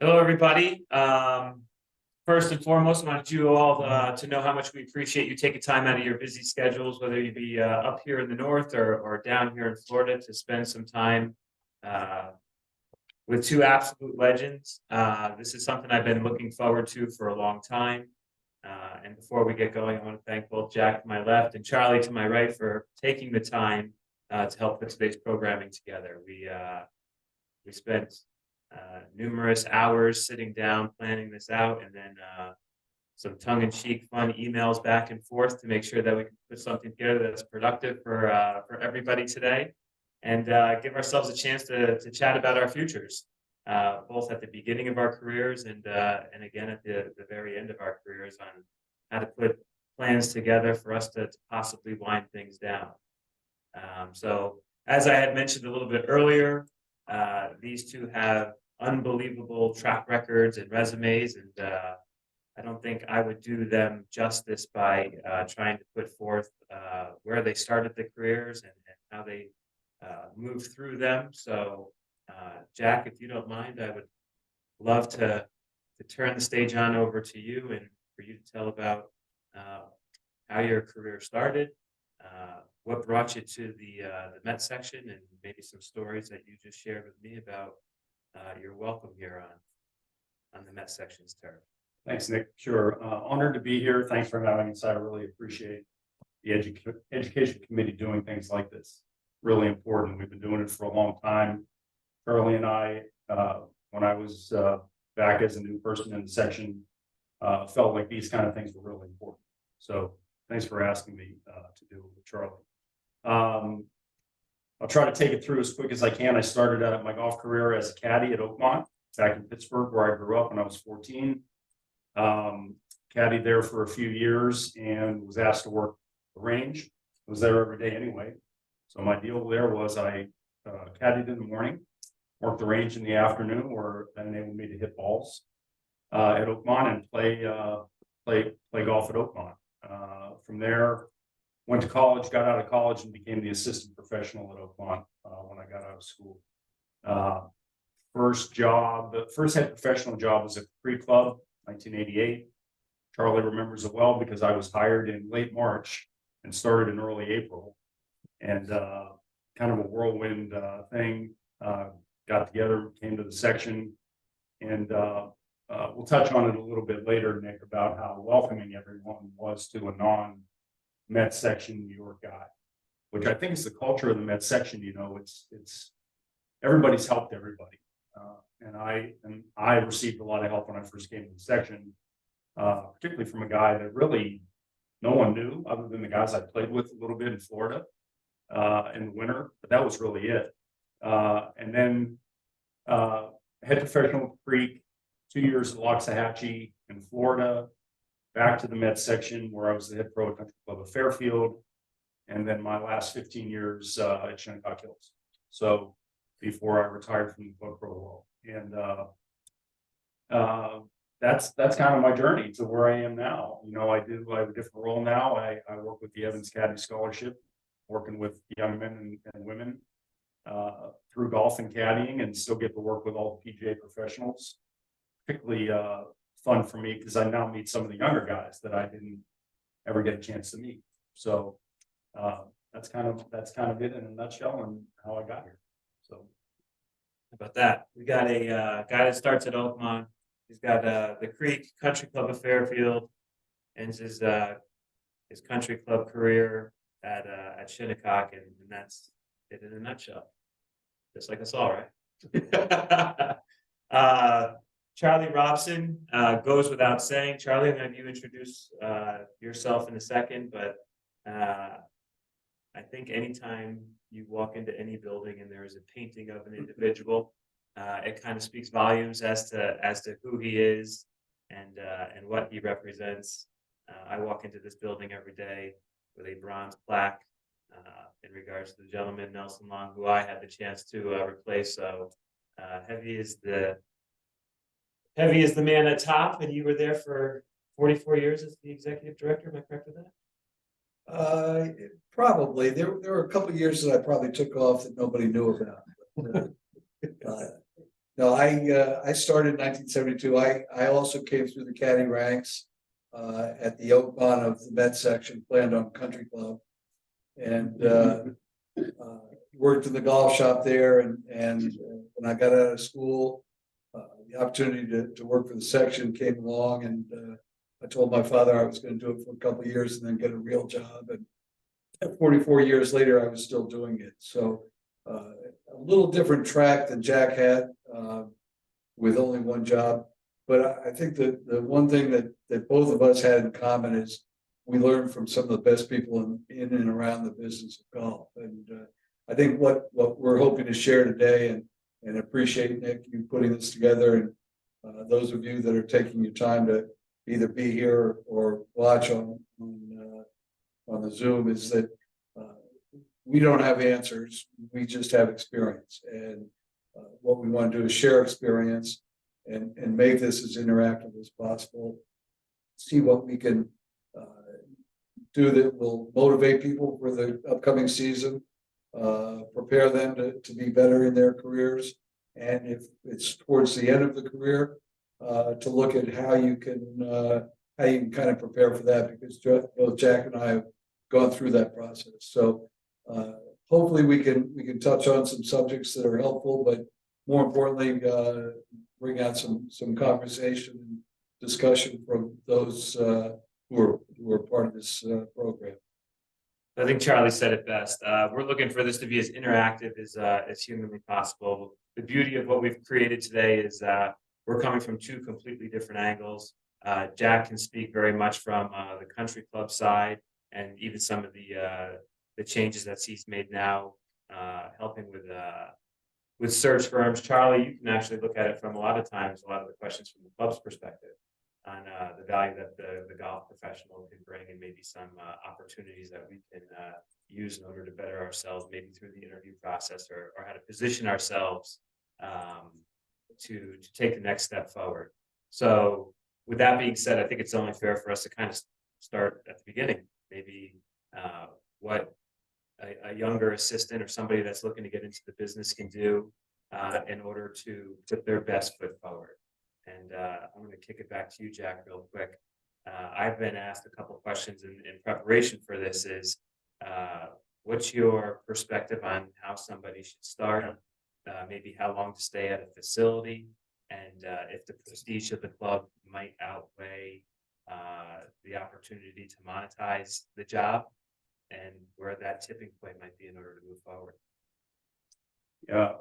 Hello, everybody. First and foremost, I wanted you all to know how much we appreciate you taking time out of your busy schedules, whether you be up here in the north or down here in Florida, to spend some time uh, with two absolute legends. This is something I've been looking forward to for a long time. And before we get going, I want to thank both Jack to my left and Charlie to my right for taking the time to help put today's programming together. We spent numerous hours sitting down planning this out, and then some tongue-in-cheek fun emails back and forth to make sure that we can put something together that's productive for everybody today, and give ourselves a chance to chat about our futures, both at the beginning of our careers and again at the very end of our careers, on how to put plans together for us to possibly wind things down. So as I had mentioned a little bit earlier, these two have unbelievable track records and resumes, and I don't think I would do them justice by trying to put forth where they started their careers and how they moved through them. So, Jack, if you don't mind, I would love to turn the stage on over to you and for you to tell about how your career started, what brought you to the Met section, and maybe some stories that you just shared with me about your welcome here on the Met section's turf. Thanks, Nick. Sure. Honored to be here. Thanks for having us. I really appreciate the education committee doing things like this. Really important. We've been doing it for a long time. Charlie and I, when I was back as a new person in the section, felt like these kind of things were really important. So thanks for asking me to do it with Charlie. I'll try to take it through as quick as I can. I started my golf career as a caddy at Oakmont back in Pittsburgh, where I grew up when I was 14. Caddied there for a few years and was asked to work the range. I was there every day anyway. So my deal there was I caddied in the morning, worked the range in the afternoon, where that enabled me to hit balls at Oakmont and play golf at Oakmont. From there, went to college, got out of college, and became the assistant professional at Oakmont when I got out of school. First head professional job was at Capri Club, 1988. Charlie remembers it well because I was hired in late March and started in early April. And kind of a whirlwind thing. Got together, came to the section, and we'll touch on it a little bit later, Nick, about how welcoming everyone was to a non-Met section New York guy, which I think is the culture of the Met section. You know, it's everybody's helped everybody, and I received a lot of help when I first came to the section, particularly from a guy that really no one knew other than the guys I played with a little bit in Florida in the winter, but that was really it. And then head professional at Creek, 2 years at Loxahatchee in Florida, back to the Met section where I was the head pro at Country Club of Fairfield, and then my last 15 years at Shinnecock Hills. So before I retired from the club pro world, and that's kind of my journey to where I am now. You know, I have a different role now. I work with the Evans Caddy Scholarship, working with young men and women through golf and caddying, and still get to work with all the PGA professionals. Particularly fun for me because I now meet some of the younger guys that I didn't ever get a chance to meet. So that's kind of it in a nutshell and how I got here. So how about that? We got a guy that starts at Oakmont. He's got the Creek Country Club of Fairfield, ends his country club career at Shinnecock, and that's it in a nutshell. Just like us all, right? Charlie Robson goes without saying. Charlie, I'm going to have you introduce yourself in a second, but I think anytime you walk into any building and there is a painting of an individual, it kind of speaks volumes as to who he is and what he represents. I walk into this building every day with a bronze plaque in regards to the gentleman Nelson Long, who I had the chance to replace. So heavy is the man at top, and you were there for 44 years as the executive director. Am I correct with that? Probably. There were a couple of years that I probably took off that nobody knew about. No, I started in 1972. I also came through the caddy ranks at the Oakmont of the Met section, planned on Country Club, and worked in the golf shop there. And when I got out of school, the opportunity to work for the section came along, and I told my father I was going to do it for a couple of years and then get a real job. And 44 years later, I was still doing it. So a little different track than Jack had, with only one job. But I think that the one thing that both of us had in common is we learned from some of the best people in and around the business of golf. And I think what we're hoping to share today, and appreciate, Nick, you putting this together, and those of you that are taking your time to either be here or watch on the Zoom, is that we don't have answers. We just have experience. And what we want to do is share experience and make this as interactive as possible. See what we can do that will motivate people for the upcoming season, prepare them to be better in their careers. And if it's towards the end of the career, to look at how you can kind of prepare for that, because both Jack and I have gone through that process. So hopefully we can touch on some subjects that are helpful, but more importantly, bring out some conversation and discussion from those who are part of this program. I think Charlie said it best. We're looking for this to be as interactive as humanly possible. The beauty of what we've created today is we're coming from two completely different angles. Jack can speak very much from the country club side, and even some of the changes that he's made now, helping with search firms. Charlie, you can actually look at it from a lot of the questions from the club's perspective on the value that the golf professional can bring, and maybe some opportunities that we can use in order to better ourselves, maybe through the interview process, or how to position ourselves to take the next step forward. So with that being said, I think it's only fair for us to kind of start at the beginning, maybe what a younger assistant or somebody that's looking to get into the business can do in order to put their best foot forward. And I'm going to kick it back to you, Jack, real quick. I've been asked a couple of questions in preparation for this. Is what's your perspective on how somebody should start? Maybe how long to stay at a facility, and if the prestige of the club might outweigh the opportunity to monetize the job, and where that tipping point might be in order to move forward. Yeah,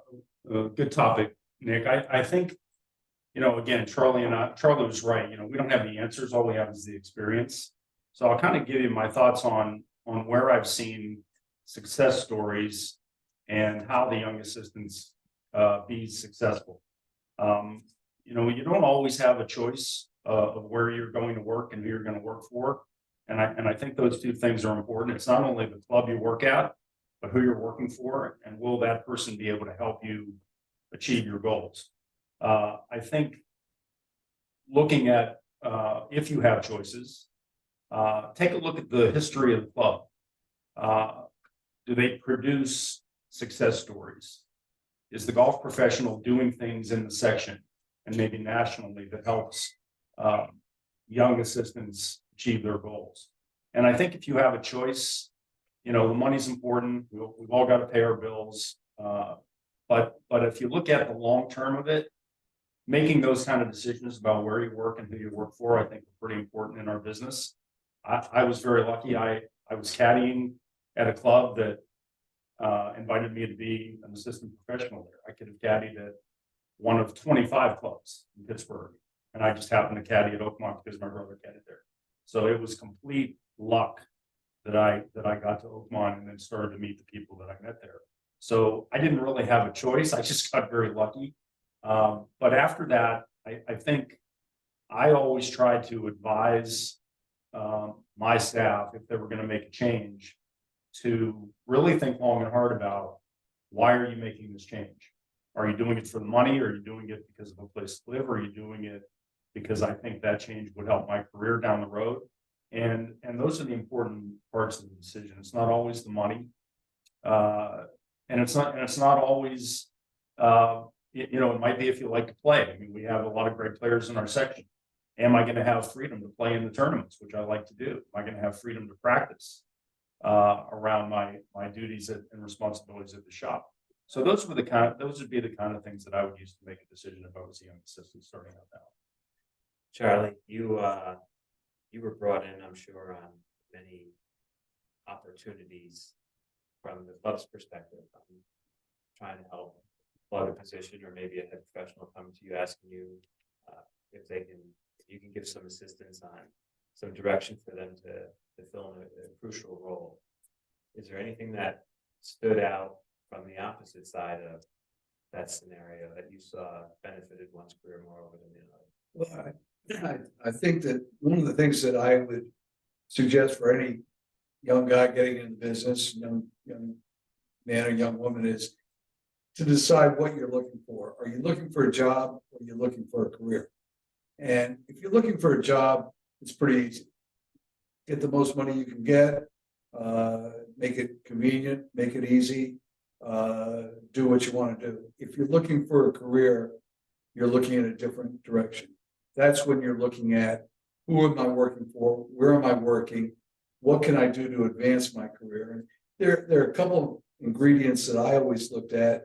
good topic, Nick. I think, again, Charlie was right. We don't have the answers. All we have is the experience. So I'll kind of give you my thoughts on where I've seen success stories and how the young assistants be successful. You don't always have a choice of where you're going to work and who you're going to work for. And I think those two things are important. It's not only the club you work at, but who you're working for, and will that person be able to help you achieve your goals. I think looking at if you have choices, take a look at the history of the club. Do they produce success stories? Is the golf professional doing things in the section and maybe nationally that helps young assistants achieve their goals? And I think if you have a choice, the money's important. We've all got to pay our bills. But if you look at the long term of it, making those kind of decisions about where you work and who you work for, I think are pretty important in our business. I was very lucky. I was caddying at a club that invited me to be an assistant professional there. I could have caddied at one of 25 clubs in Pittsburgh, and I just happened to caddy at Oakmont because my brother caddied there. So it was complete luck that I got to Oakmont and then started to meet the people that I met there. So I didn't really have a choice. I just got very lucky. But after that, I think I always tried to advise my staff, if they were going to make a change, to really think long and hard about, why are you making this change? Are you doing it for the money? Are you doing it because of a place to live? Or are you doing it because I think that change would help my career down the road? And those are the important parts of the decision. It's not always the money, and it's not always it might be if you like to play. I mean, we have a lot of great players in our section. Am I gonna have freedom to play in the tournaments, which I like to do? Am I gonna have freedom to practice around my duties and responsibilities at the shop? So those would be the kind of things that I would use to make a decision if I was a young assistant starting out now. Charlie, you were brought in, I'm sure, on many opportunities from the club's perspective. Trying to help plug a position, or maybe a head professional coming to you asking you if you can give some assistance on some direction for them to fill in a crucial role. Is there anything that stood out from the opposite side of that scenario that you saw benefited one's career more over than the other? Well, I think that one of the things that I would suggest for any young guy getting into business, young man or young woman, is to decide what you're looking for. Are you looking for a job, or are you looking for a career? And if you're looking for a job, it's pretty easy. Get the most money you can get, make it convenient, make it easy, do what you want to do. If you're looking for a career, you're looking in a different direction. That's when you're looking at, who am I working for? Where am I working? What can I do to advance my career? And there are a couple of ingredients that I always looked at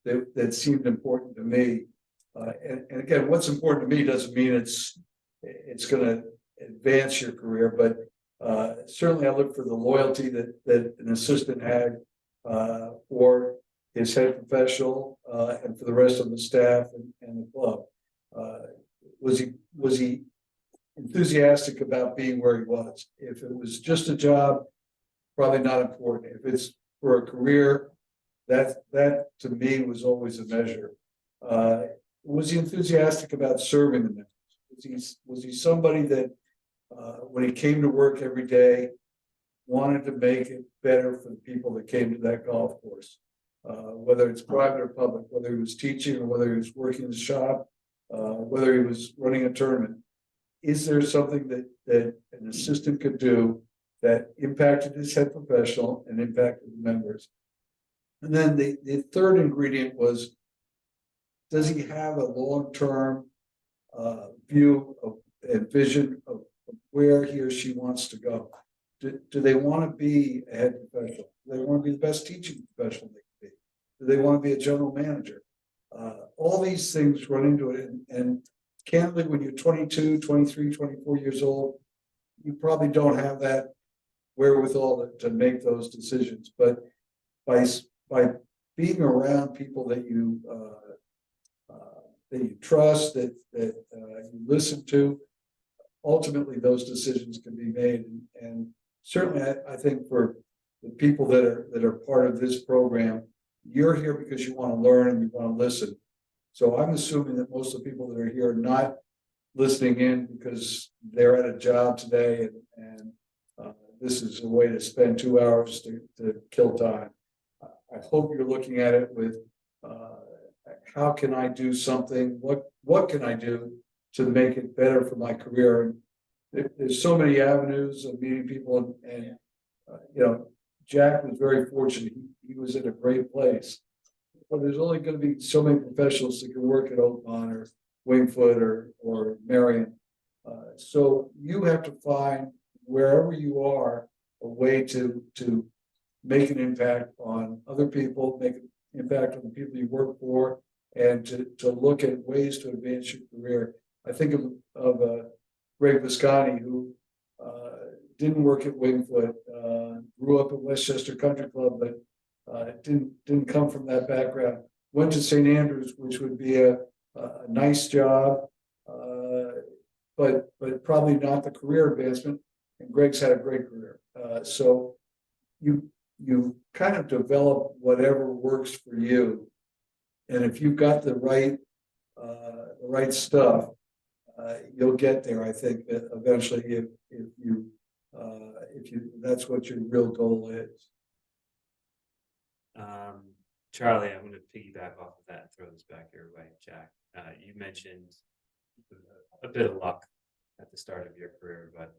that seemed important to me. And again, what's important to me doesn't mean it's going to advance your career, but certainly I look for the loyalty that an assistant had for his head professional and for the rest of the staff and the club. Was he enthusiastic about being where he was? If it was just a job, probably not important. If it's for a career, that to me was always a measure. Was he enthusiastic about serving the members? Was he somebody that when he came to work every day, wanted to make it better for the people that came to that golf course? Whether it's private or public, whether he was teaching or whether he was working in the shop, whether he was running a tournament. Is there something that an assistant could do that impacted his head professional and impacted the members? And then the third ingredient was, does he have a long-term view and vision of where he or she wants to go? Do they want to be a head professional? Do they want to be the best teaching professional they can be? Do they want to be a general manager? All these things run into it. And candidly, when you're 22, 23, 24 years old, you probably don't have that wherewithal to make those decisions. But by being around people that you trust, that you listen to, ultimately those decisions can be made. And certainly, I think for the people that are part of this program, you're here because you want to learn and you want to listen. So I'm assuming that most of the people that are here are not listening in because they're at a job today and this is a way to spend 2 hours to kill time. I hope you're looking at it with how can I do something? What can I do to make it better for my career? And there's so many avenues of meeting people, and Jack was very fortunate. He was in a great place. But there's only going to be so many professionals that can work at Oakmont or Winged Foot or Marion. So you have to find, wherever you are, a way to make an impact on other people, make an impact on the people you work for, and to look at ways to advance your career. I think of Greg Visconti, who didn't work at Winged Foot, grew up at Westchester Country Club, but didn't come from that background. Went to St. Andrews, which would be a nice job, but probably not the career advancement. And Greg's had a great career. So you kind of develop whatever works for you, and if you've got the right stuff, you'll get there. I think that eventually, if you that's what your real goal is. Charlie, I'm going to piggyback off of that and throw this back your way, Jack. You mentioned a bit of luck at the start of your career, but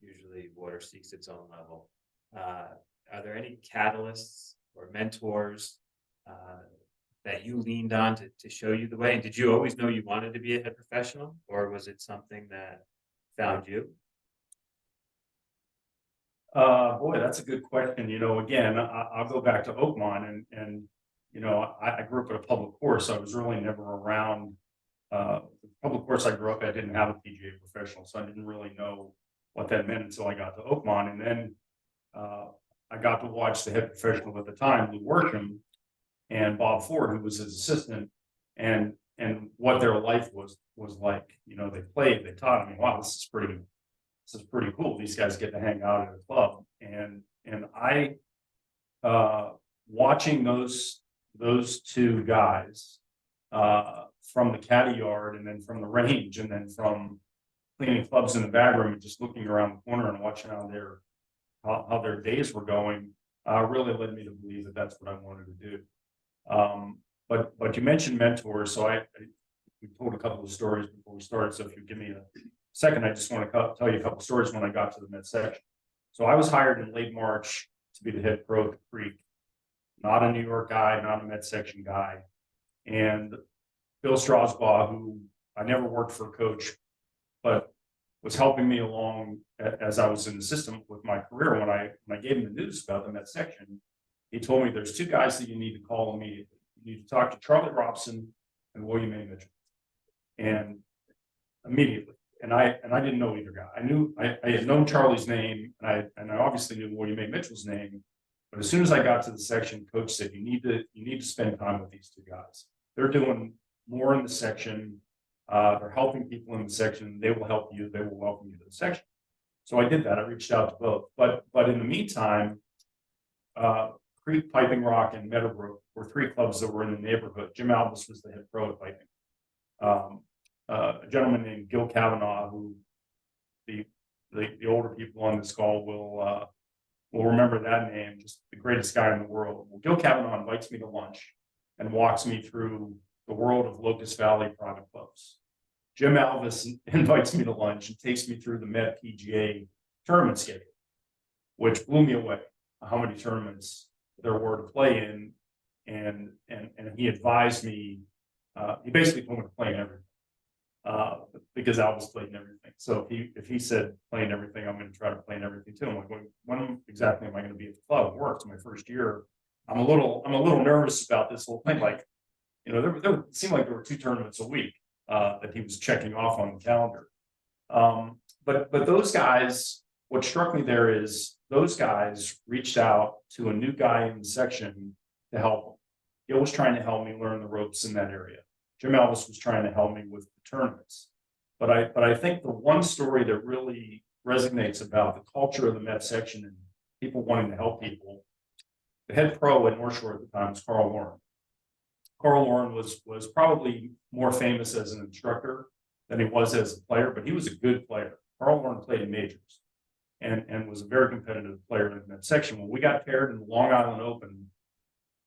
usually water seeks its own level. Are there any catalysts or mentors that you leaned on to show you the way? And did you always know you wanted to be a head professional, or was it something that found you? Boy, that's a good question. You know, again, I'll go back to Oakmont and, you know, I grew up at a public course. So I was really never around, the public course I grew up at didn't have a PGA professional. So I didn't really know what that meant until I got to Oakmont. And then, I got to watch the head professional at the time, Lou Worsham, and Bob Ford, who was his assistant, and what their life was like. You know, they played, they taught. I mean, wow, this is pretty cool. These guys get to hang out at a club, and I watching those two guys from the caddy yard, and then from the range, and then from cleaning clubs in the bag room, and just looking around the corner and watching how their days were going, really led me to believe that that's what I wanted to do. But you mentioned mentors, so we told a couple of stories before we started. So if you give me a second, I just want to tell you a couple of stories when I got to the med section. So I was hired in late March to be the head pro at the Creek, not a New York guy, not a med section guy, and Bill Strasbaugh, who I never worked for a coach, but was helping me along as I was in the system with my career. When I gave him the news about the med section, he told me there's two guys that you need to call immediately. You need to talk to Charlie Robson and William A. Mitchell, and immediately. And I didn't know either guy. I had known Charlie's name, and I obviously knew William A. Mitchell's name. But as soon as I got to the section, coach said, you need to spend time with these two guys. They're doing more in the section. They're helping people in the section. They will help you. They will welcome you to the section. So I did that. I reached out to both. But in the meantime, Creek, Piping Rock, and Meadowbrook were three clubs that were in the neighborhood. Jim Alvis was the head pro at Piping. A gentleman named Gil Kavanaugh, who the older people on this call will remember that name, just the greatest guy in the world. Well, Gil Kavanaugh invites me to lunch and walks me through the world of Locust Valley private clubs. Jim Alvis invites me to lunch and takes me through the Met PGA tournament schedule, which blew me away, how many tournaments there were to play in. And he advised me, he basically told me to play in everything. Because Alvis played in everything. So if he said playing everything, I'm going to try to play in everything too. I'm like, when exactly am I going to be at the club? It works. My first year, I'm a little nervous about this whole thing. Like, you know, there seemed like there were 2 tournaments a week that he was checking off on the calendar. But those guys, what struck me there is those guys reached out to a new guy in the section to help him. He was trying to help me learn the ropes in that area. Jim Alvis was trying to help me with the tournaments. But I think the one story that really resonates about the culture of the Met section and people wanting to help people, the head pro at North Shore at the time was Carl Lauren. Carl Lauren was probably more famous as an instructor than he was as a player, but he was a good player. Carl Lauren played in majors and was a very competitive player in that section. When we got paired in the Long Island Open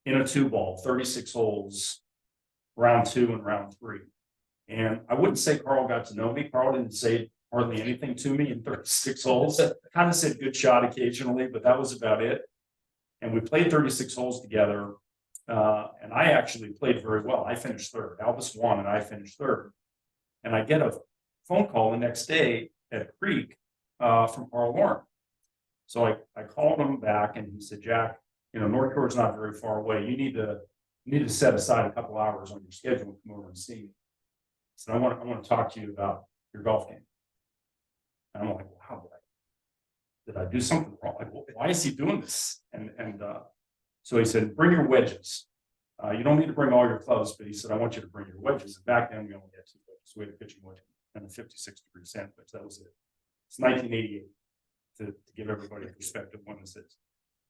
in a 2-ball, 36 holes, round 2 and round 3. And I wouldn't say Carl got to know me. Carl didn't say hardly anything to me in 36 holes. Kind of said good shot occasionally, but that was about it. And we played 36 holes together. And I actually played very well. I finished 3rd. Alvis won and I finished 3rd. And I get a phone call the next day at Creek from Carl Lauren. So I called him back and he said, Jack, you know, North Shore's not very far away. You need to set aside a couple hours on your schedule and come over and see me. So I want to talk to you about your golf game. And I'm like, wow, did I do something wrong? Like, why is he doing this? And so he said, bring your wedges. You don't need to bring all your clubs, but he said, I want you to bring your wedges. And back then we only had 2 wedges. We had a pitching wedge and a 56-degree sandwich. That was it. It's 1988 to give everybody a perspective when this is.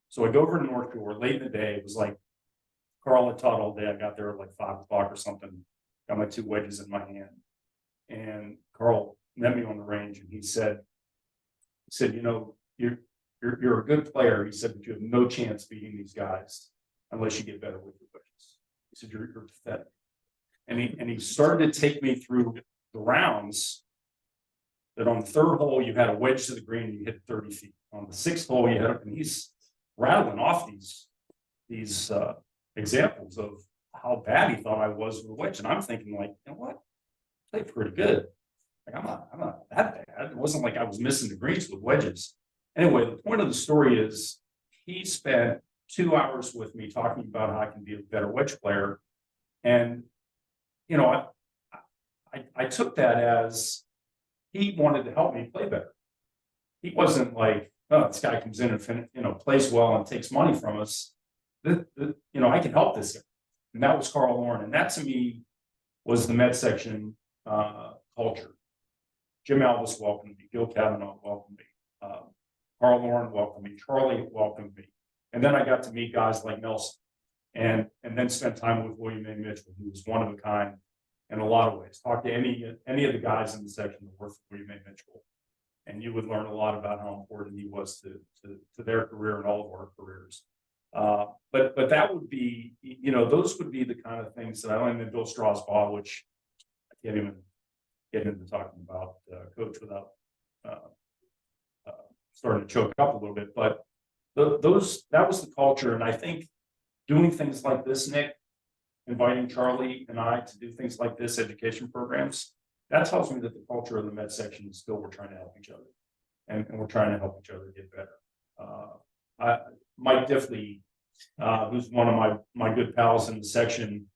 So I go over to North Shore late in the day. It was like Carl had taught all day. I got there at like 5 o'clock or something. Got my 2 wedges in my hand. And Carl met me on the range and he said, you know, you're a good player. He said, but you have no chance beating these guys unless you get better with your wedges. He said, you're pathetic. And he started to take me through the rounds that on the 3rd hole, you had a wedge to the green and you hit 30 feet. On the 6th hole, you had, and he's rattling off these examples of how bad he thought I was with the wedge. And I'm thinking like, you know what? I played pretty good. Like I'm not that bad. It wasn't like I was missing the greens with wedges. Anyway, the point of the story is he spent 2 hours with me talking about how I can be a better wedge player. And, you know, I took that as he wanted to help me play better. He wasn't like, oh, this guy comes in and plays well and takes money from us. I can help this guy. And that was Carl Lauren. And that to me was the med section culture. Jim Alvis welcomed me, Gil Kavanaugh welcomed me, Carl Lauren welcomed me, Charlie welcomed me. And then I got to meet guys like Nelson and then spent time with William A. Mitchell, who was one of a kind in a lot of ways. Talk to any of the guys in the section that worked for William A. Mitchell. And you would learn a lot about how important he was to their career and all of our careers. But that would be, those would be the kind of things that I learned in Bill Strasbaugh, which I can't even get into talking about coach without starting to choke up a little bit. But that was the culture. And I think doing things like this, Nick, inviting Charlie and I to do things like this, education programs, that tells me that the culture of the med section is still we're trying to help each other. And we're trying to help each other get better. Mike Diffley, who's one of my good pals in the section,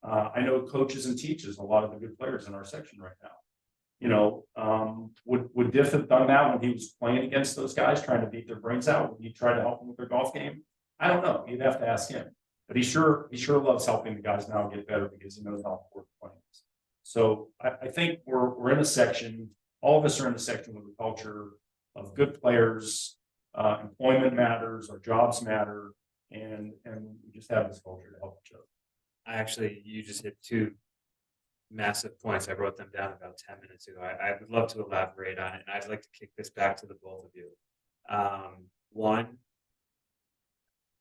I know coaches and teaches a lot of the good players in our section right now. Would Diff have done that when he was playing against those guys, trying to beat their brains out? Would he try to help them with their golf game? I don't know. You'd have to ask him. But he sure loves helping the guys now get better because he knows how important playing is. So I think we're in a section. All of us are in a section with a culture of good players. Employment matters, our jobs matter, and we just have this culture to help each other. You just hit two massive points. I wrote them down about 10 minutes ago. I would love to elaborate on it, and I'd like to kick this back to the both of you. One,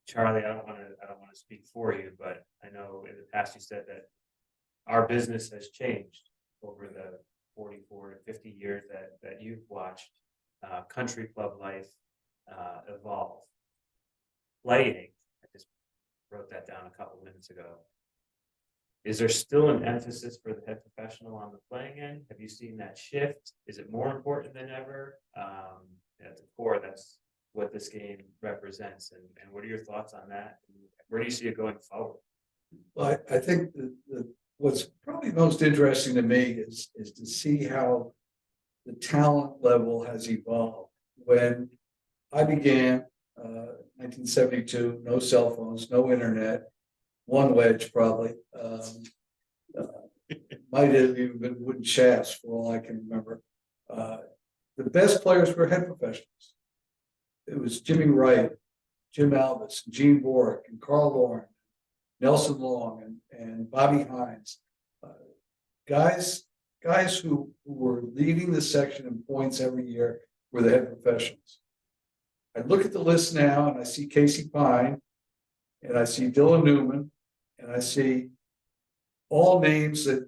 Charlie, I don't want to speak for you, but I know in the past you said that our business has changed over the 44 to 50 years that you've watched country club life evolve. Playing, I just wrote that down a couple minutes ago. Is there still an emphasis for the head professional on the playing end? Have you seen that shift? Is it more important than ever? At the core, that's what this game represents. And what are your thoughts on that? Where do you see it going forward? Well, I think what's probably most interesting to me is to see how the talent level has evolved. When I began, 1972, no cell phones, no internet, one wedge probably. Might have even been wooden shafts for all I can remember. The best players were head professionals. It was Jimmy Wright, Jim Alvis, Gene Borick, and Carl Lauren, Nelson Long, and Bobby Hines. Guys who were leading the section in points every year were the head professionals. I look at the list now and I see Casey Pine, and I see Dylan Newman, and I see all names that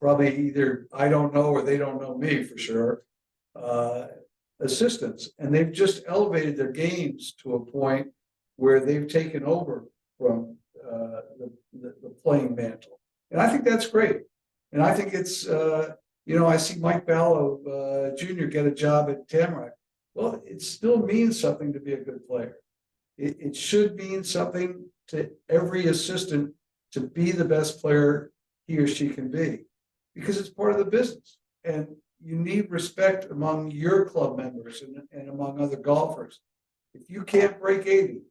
probably either I don't know or they don't know me for sure, assistants. And they've just elevated their games to a point where they've taken over from the playing mantle. And I think that's great. And I think it's, I see Mike Ballo Jr. get a job at Tamarack. Well, it still means something to be a good player. It should mean something to every assistant to be the best player he or she can be, because it's part of the business. And you need respect among your club members and among other golfers. If you can't break 80,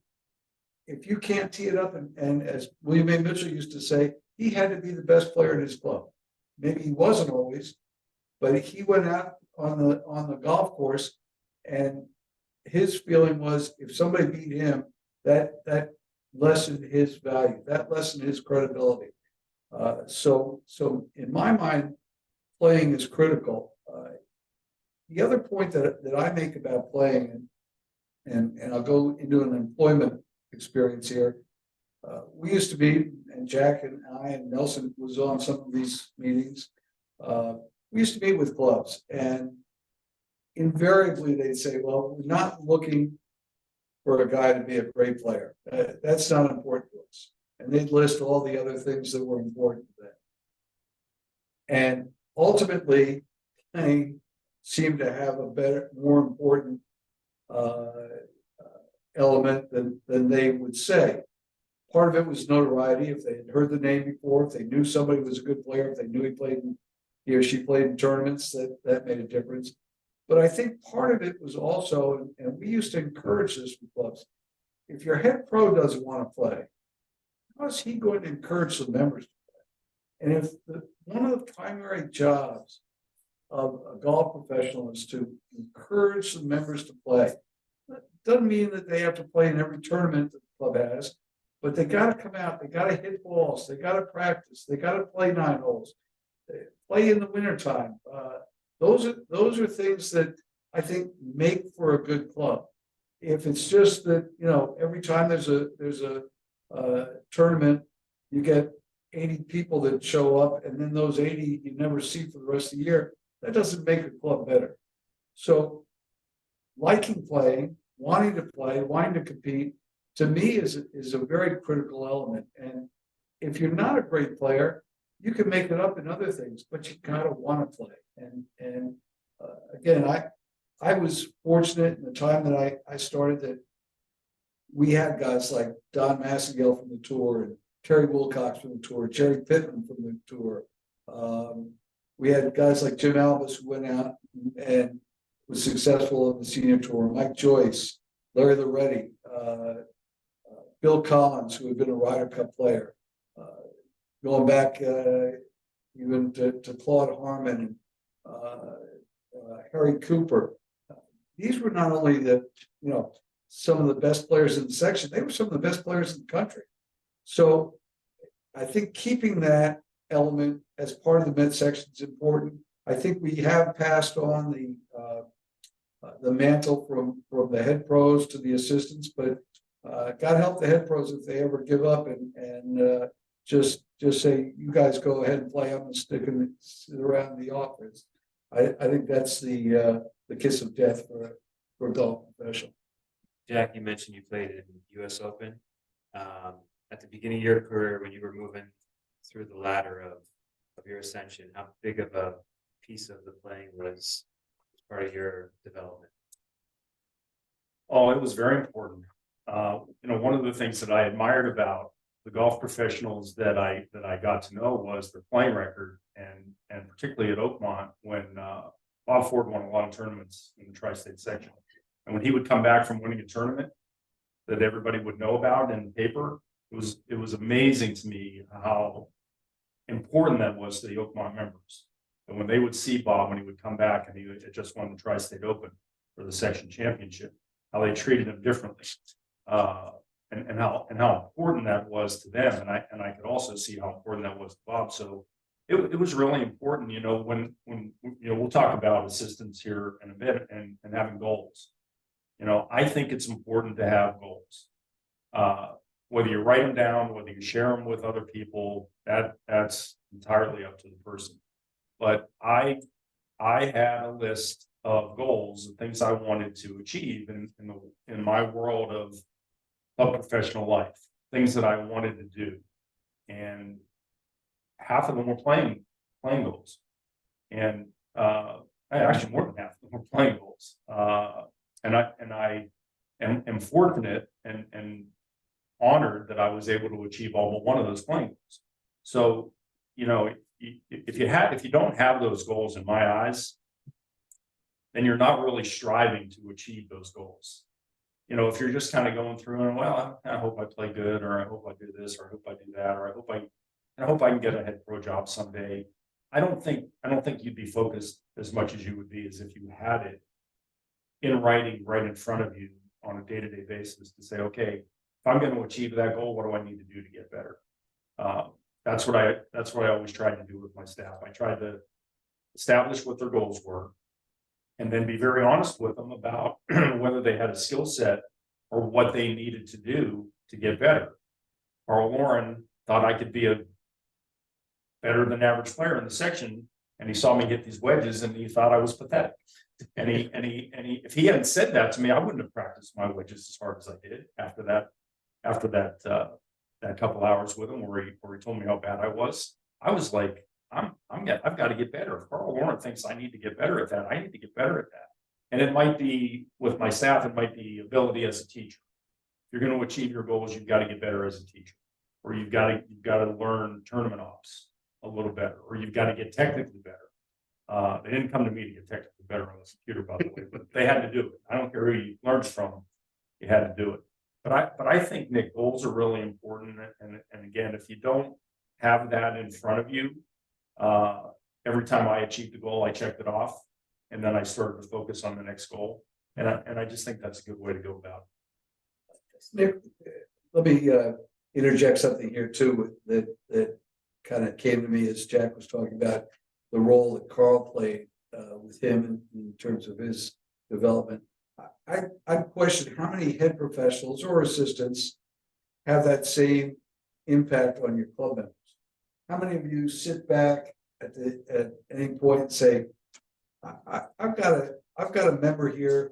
if you can't tee it up, and as William A. Mitchell used to say, he had to be the best player in his club. Maybe he wasn't always, but he went out on the golf course, and his feeling was if somebody beat him, that lessened his value, that lessened his credibility. So in my mind, playing is critical. The other point that I make about playing, and I'll go into an employment experience here. We used to be, and Jack and I and Nelson was on some of these meetings. We used to meet with clubs, and invariably they'd say, well, we're not looking for a guy to be a great player. That's not important to us. and they'd list all the other things that were important to them. And ultimately, they seemed to have a better, more important element than they would say. Part of it was notoriety. If they had heard the name before, if they knew somebody was a good player, if they knew he or she played in tournaments, that made a difference. But I think part of it was also, and we used to encourage this with clubs, if your head pro doesn't want to play, how is he going to encourage the members to play? And if one of the primary jobs of a golf professional is to encourage the members to play, that doesn't mean that they have to play in every tournament that the club has, but they got to come out, they got to hit balls, they got to practice, they got to play 9 holes, they play in the wintertime. Those are things that I think make for a good club. If it's just that, every time there's a tournament, you get 80 people that show up, and then those 80 you never see for the rest of the year, that doesn't make a club better. So liking playing, wanting to play, wanting to compete, to me is a very critical element. And if you're not a great player, you can make it up in other things, but you gotta want to play. And again, I was fortunate in the time that I started that we had guys like Don Massengale from the tour and Terry Wilcox from the tour, Jerry Pittman from the tour. We had guys like Jim Albus who went out and was successful on the senior tour, Mike Joyce, Larry Loretti, Bill Collins, who had been a Ryder Cup player, going back even to Claude Harmon and Harry Cooper. These were not only some of the best players in the section, they were some of the best players in the country. So I think keeping that element as part of the mid section is important. I think we have passed on the mantle from the head pros to the assistants, but God help the head pros if they ever give up and just say, you guys go ahead and play. I'm gonna sit around the office. I think that's the kiss of death for a golf professional. Jack, you mentioned you played in the US Open. At the beginning of your career, when you were moving through the ladder of your ascension, how big of a piece of the playing was part of your development? Oh, it was very important. One of the things that I admired about the golf professionals that I got to know was their playing record, and particularly at Oakmont when Bob Ford won a lot of tournaments in the tri-state section, and when he would come back from winning a tournament that everybody would know about in the paper, it was amazing to me how important that was to the Oakmont members. And when they would see Bob when he would come back and he had just won the Tri-State Open for the section championship, how they treated him differently, and how important that was to them. And I could also see how important that was to Bob. So it was really important, when we'll talk about assistants here in a bit and having goals. I think it's important to have goals. Whether you write them down, whether you share them with other people, that's entirely up to the person. But I had a list of goals and things I wanted to achieve in my world of professional life, things that I wanted to do, and half of them were playing goals, and actually more than half of them were playing goals. And I am fortunate and honored that I was able to achieve all but one of those playing goals. So, if you don't have those goals in my eyes, then you're not really striving to achieve those goals. If you're just kind of going through and, well, I hope I play good, or I hope I do this, or I hope I do that, or I hope I can get a head pro job someday. I don't think you'd be focused as much as you would be as if you had it in writing right in front of you on a day-to-day basis to say, okay, if I'm going to achieve that goal, what do I need to do to get better? That's what I always tried to do with my staff. I tried to establish what their goals were, and then be very honest with them about whether they had a skill set or what they needed to do to get better. Carl Lauren thought I could be a better than average player in the section, and he saw me hit these wedges and he thought I was pathetic. And if he hadn't said that to me, I wouldn't have practiced my wedges as hard as I did after that that couple hours with him where he told me how bad I was like, I've got to get better. If Carl Lauren thinks I need to get better at that, I need to get better at that. And it might be with my staff, it might be ability as a teacher. If you're going to achieve your goals, you've got to get better as a teacher, or you've got to learn tournament ops a little better, or you've got to get technically better. They didn't come to me to get technically better on this computer, by the way, but they had to do it. I don't care who you learned from, you had to do it. But I think, Nick, goals are really important. And again, if you don't have that in front of you, every time I achieved a goal, I checked it off, and then I started to focus on the next goal. And I just think that's a good way to go about it. Nick, let me interject something here too that kind of came to me as Jack was talking about the role that Carl played with him in terms of his development. I question how many head professionals or assistants have that same impact on your club members. How many of you sit back at any point and say, I've got a member here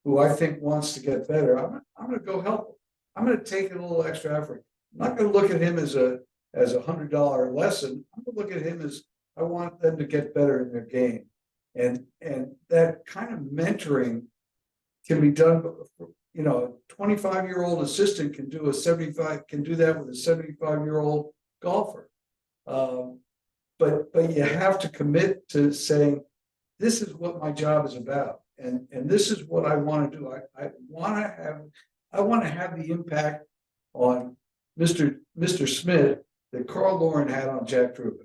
who I think wants to get better. I'm going to go help him. I'm going to take a little extra effort. I'm not going to look at him as a $100 lesson. I'm going to look at him as I want them to get better in their game, and that kind of mentoring can be done. You know, a 25-year-old assistant can do that with a 75-year-old golfer. But you have to commit to saying, this is what my job is about, and this is what I want to do. I want to have the impact on Mr. Smith that Carl Lauren had on Jack Trubin.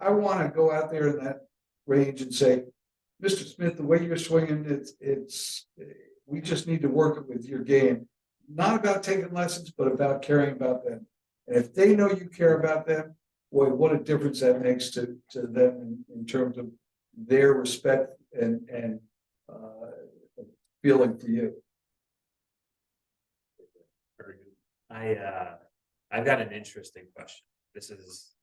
I want to go out there in that range and say, Mr. Smith, the way you're swinging, we just need to work with your game. Not about taking lessons, but about caring about them. And if they know you care about them, boy, what a difference that makes to them in terms of their respect and feeling for you. Very good. I've got an interesting question. This is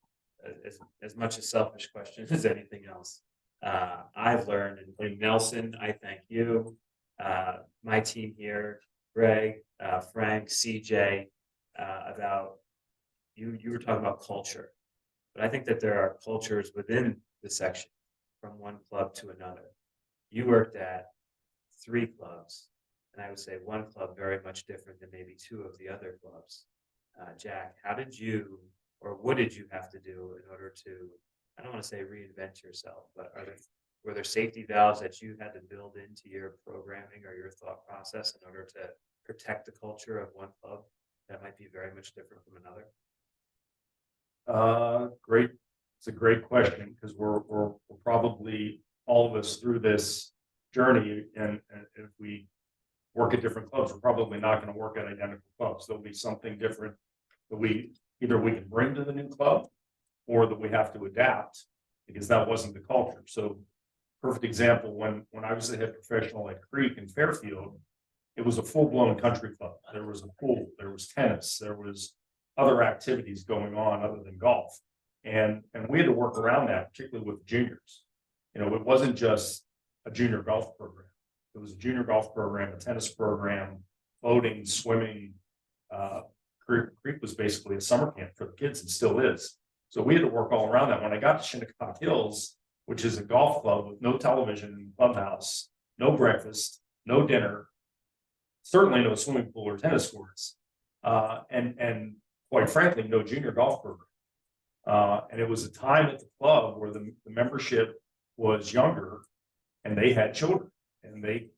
as much a selfish question as anything else. I've learned, and Nelson, I thank you, my team here, Greg, Frank, CJ, about you were talking about culture, but I think that there are cultures within the section from one club to another. You worked at 3 clubs, and I would say one club very much different than maybe 2 of the other clubs. Jack, how did you, or what did you have to do in order to, I don't want to say reinvent yourself, but were there safety valves that you had to build into your programming or your thought process in order to protect the culture of one club that might be very much different from another? Great. It's a great question, because we're probably all of us through this journey, and if we work at different clubs, we're probably not going to work at identical clubs. There'll be something different that we can bring to the new club, or that we have to adapt because that wasn't the culture. So, perfect example, when I was the head professional at Creek in Fairfield, it was a full-blown country club. There was a pool, there was tennis, there was other activities going on other than golf. And we had to work around that, particularly with juniors. You know, it wasn't just a junior golf program. It was a junior golf program, a tennis program, floating, swimming. Creek was basically a summer camp for the kids, and still is. So we had to work all around that. When I got to Shinnecock Hills, which is a golf club with no television in the clubhouse, no breakfast, no dinner, certainly no swimming pool or tennis courts, and quite frankly, no junior golf program. And it was a time at the club where the membership was younger, and they had children, and they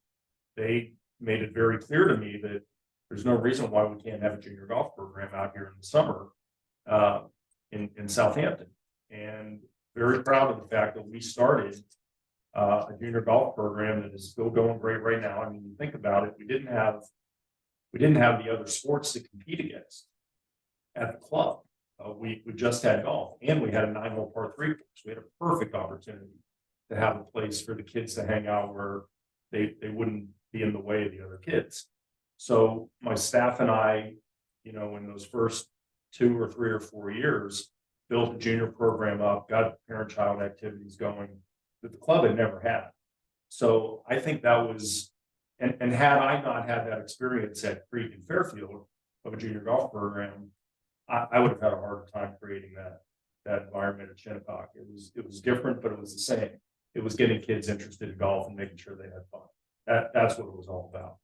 made it very clear to me that there's no reason why we can't have a junior golf program out here in the summer in Southampton. And very proud of the fact that we started a junior golf program that is still going great right now. I mean, you think about it, we didn't have the other sports to compete against at the club. We just had golf, and we had a 9-hole par 3 course. We had a perfect opportunity to have a place for the kids to hang out where they wouldn't be in the way of the other kids. So my staff and I, you know, in those first 2 or 3 or 4 years, built a junior program up, got parent-child activities going that the club had never had. So I think that was, and had I not had that experience at Creek and Fairfield of a junior golf program, I would have had a harder time creating that environment at Shinnecock. It was different, but it was the same. It was getting kids interested in golf and making sure they had fun. That's what it was all about.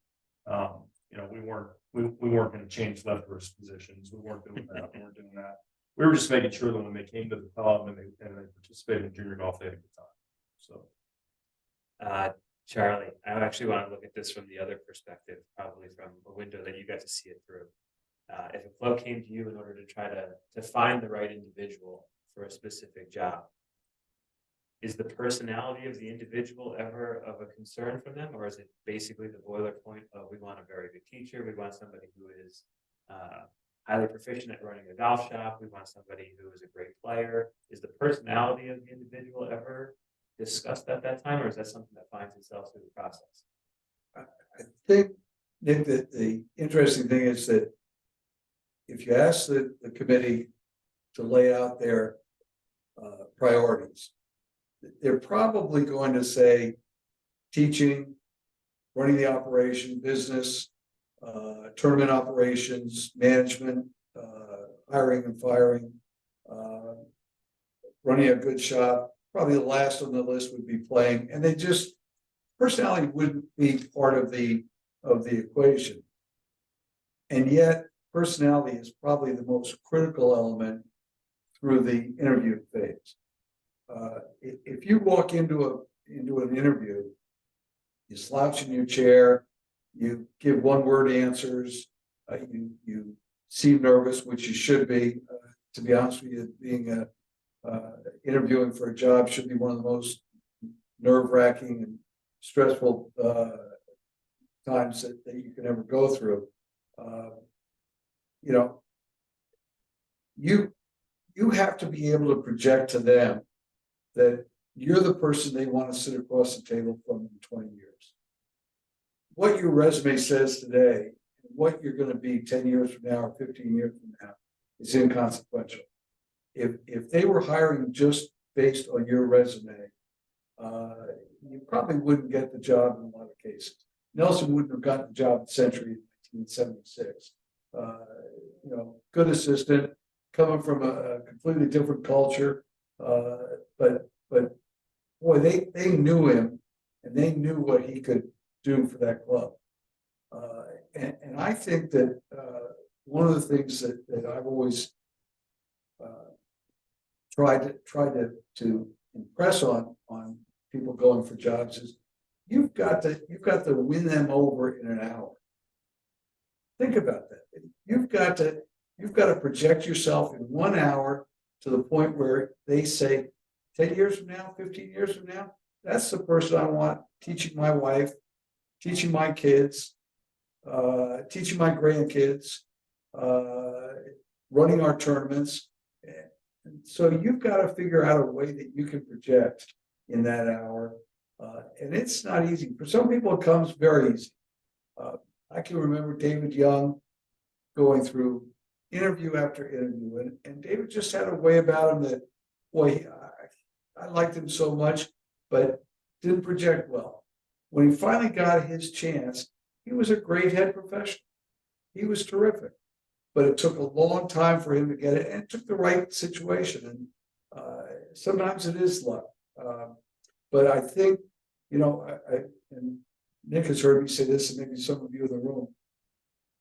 You know, we weren't going to change lefters positions. We weren't doing that. We weren't doing that. We were just making sure that when they came to the club and they participated in junior golf, they had a good time. So, Charlie, I actually want to look at this from the other perspective, probably from a window that you got to see it through. If a club came to you in order to try to find the right individual for a specific job, is the personality of the individual ever of a concern for them, or is it basically the boiler point of we want a very good teacher, we want somebody who is highly proficient at running a golf shop, we want somebody who is a great player? Is the personality of the individual ever discussed at that time, or is that something that finds itself through the process? I think, Nick, that the interesting thing is that if you ask the committee to lay out their priorities, they're probably going to say teaching, running the operation, business, tournament operations, management, hiring and firing, running a good shop. Probably the last on the list would be playing, and they just personality wouldn't be part of the equation. And yet, personality is probably the most critical element through the interview phase. If you walk into an interview, you slouch in your chair, you give one-word answers, you seem nervous, which you should be. To be honest with you, being interviewing for a job should be one of the most nerve-wracking and stressful times that you can ever go through. You know, you have to be able to project to them that you're the person they want to sit across the table from in 20 years. What your resume says today, what you're going to be 10 years from now or 15 years from now, is inconsequential. If they were hiring just based on your resume, you probably wouldn't get the job in a lot of cases. Nelson wouldn't have gotten the job at Century in 1976. You know, good assistant, coming from a completely different culture, but boy, they knew him, and they knew what he could do for that club. And I think that one of the things that I've always tried to impress on people going for jobs is you've got to win them over in an hour. Think about that. You've got to project yourself in 1 hour to the point where they say 10 years from now, 15 years from now, that's the person I want teaching my wife, teaching my kids, teaching my grandkids, running our tournaments. And so you've got to figure out a way that you can project in that hour. And it's not easy. For some people, it comes very easy. I can remember David Young going through interview after interview, and David just had a way about him that, boy, I liked him so much, but didn't project well. When he finally got his chance, he was a great head professional. He was terrific, but it took a long time for him to get it, and it took the right situation. And sometimes it is luck. But I think, you know, and Nick has heard me say this, and maybe some of you in the room.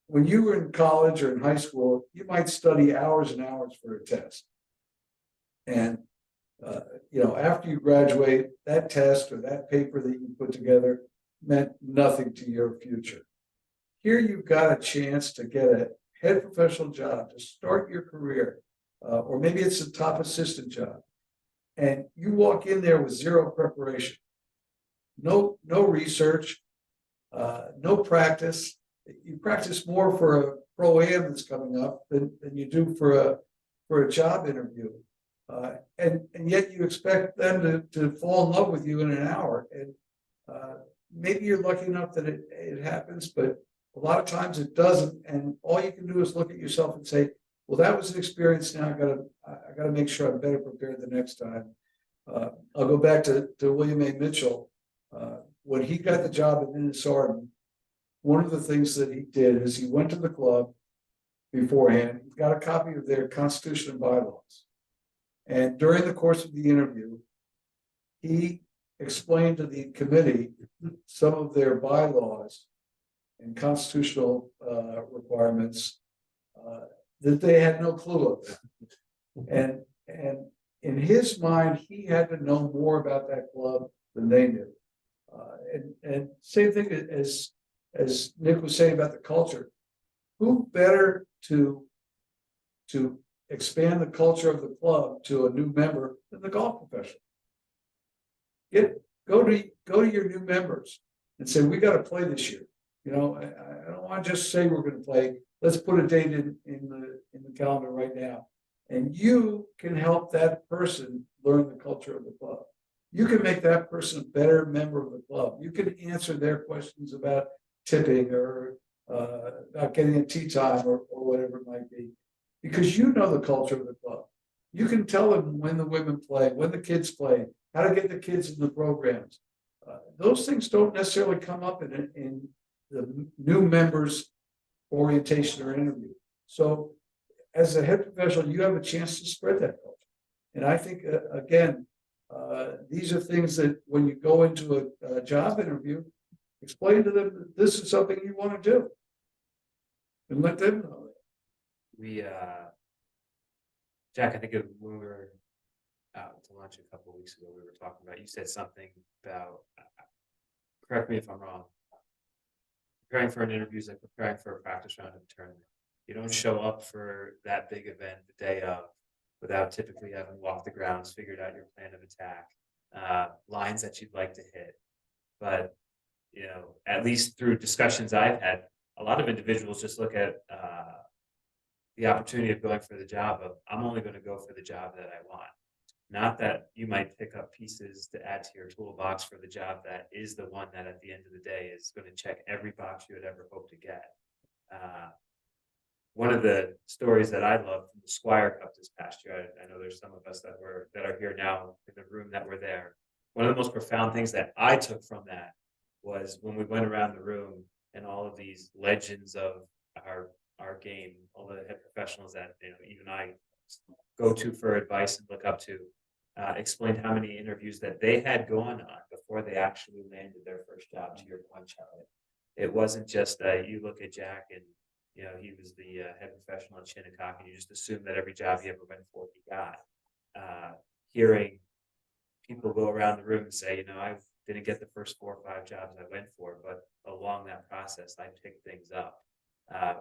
When you were in college or in high school, you might study hours and hours for a test. And, you know, after you graduate, that test or that paper that you put together meant nothing to your future. Here you've got a chance to get a head professional job, to start your career, or maybe it's a top assistant job. And you walk in there with zero preparation, no research, no practice. You practice more for a pro-am that's coming up than you do for a job interview. And yet you expect them to fall in love with you in an hour. And maybe you're lucky enough that it happens, but a lot of times it doesn't. And all you can do is look at yourself and say, well, that was an experience. Now I gotta make sure I'm better prepared the next time. I'll go back to William A. Mitchell. When he got the job at Minnesota, one of the things that he did is he went to the club beforehand, he got a copy of their constitution and bylaws. And during the course of the interview, he explained to the committee some of their bylaws and constitutional requirements that they had no clue of. And in his mind, he had to know more about that club than they knew. And same thing as Nick was saying about the culture. Who better to expand the culture of the club to a new member than the golf professional? Go to your new members and say, we got to play this year. You know, I don't want to just say we're going to play. Let's put a date in the calendar right now. And you can help that person learn the culture of the club. You can make that person a better member of the club. You can answer their questions about tipping or about getting a tee time or whatever it might be, because you know the culture of the club. You can tell them when the women play, when the kids play, how to get the kids in the programs. Those things don't necessarily come up in the new members' orientation or interview. So as a head professional, you have a chance to spread that culture. And I think, again, these are things that when you go into a job interview, explain to them that this is something you want to do. And let them know that. We, Jack, I think when we were out to lunch a couple of weeks ago, we were talking about, you said something about, correct me if I'm wrong, preparing for an interview is like preparing for a practice round of a tournament. You don't show up for that big event the day of without typically having walked the grounds, figured out your plan of attack, lines that you'd like to hit. But, you know, at least through discussions I've had, a lot of individuals just look at the opportunity of going for the job of, I'm only going to go for the job that I want. Not that you might pick up pieces to add to your toolbox for the job that is the one that at the end of the day is going to check every box you would ever hope to get. One of the stories that I love from the Squire Cup this past year, I know there's some of us that are here now in the room that were there. One of the most profound things that I took from that was when we went around the room and all of these legends of our game, all the head professionals that, you know, even I go to for advice and look up to, explained how many interviews that they had gone on before they actually landed their first job. To your point, Charlie, it wasn't just you look at Jack and, you know, he was the head professional at Shinnecock, and you just assume that every job he ever went for, he got. Hearing people go around the room and say, you know, I didn't get the first 4 or 5 jobs I went for, but along that process, I picked things up.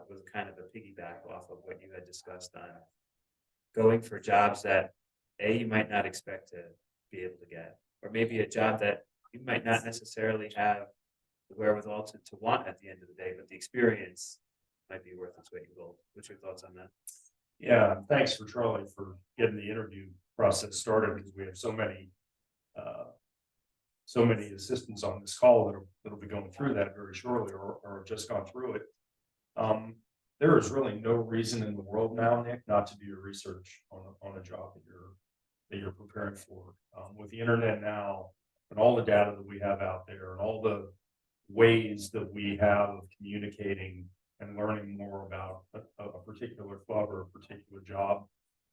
Was kind of a piggyback off of what you had discussed on going for jobs that you might not expect to be able to get, or maybe a job that you might not necessarily have the wherewithal to want at the end of the day, but the experience might be worth its weight in gold. What's your thoughts on that? Yeah, thanks for Charlie for getting the interview process started, because we have so many assistants on this call that'll be going through that very shortly, or have just gone through it. There is really no reason in the world now, Nick, not to do your research on a job that you're preparing for. With the internet now and all the data that we have out there and all the ways that we have of communicating and learning more about a particular club or a particular job,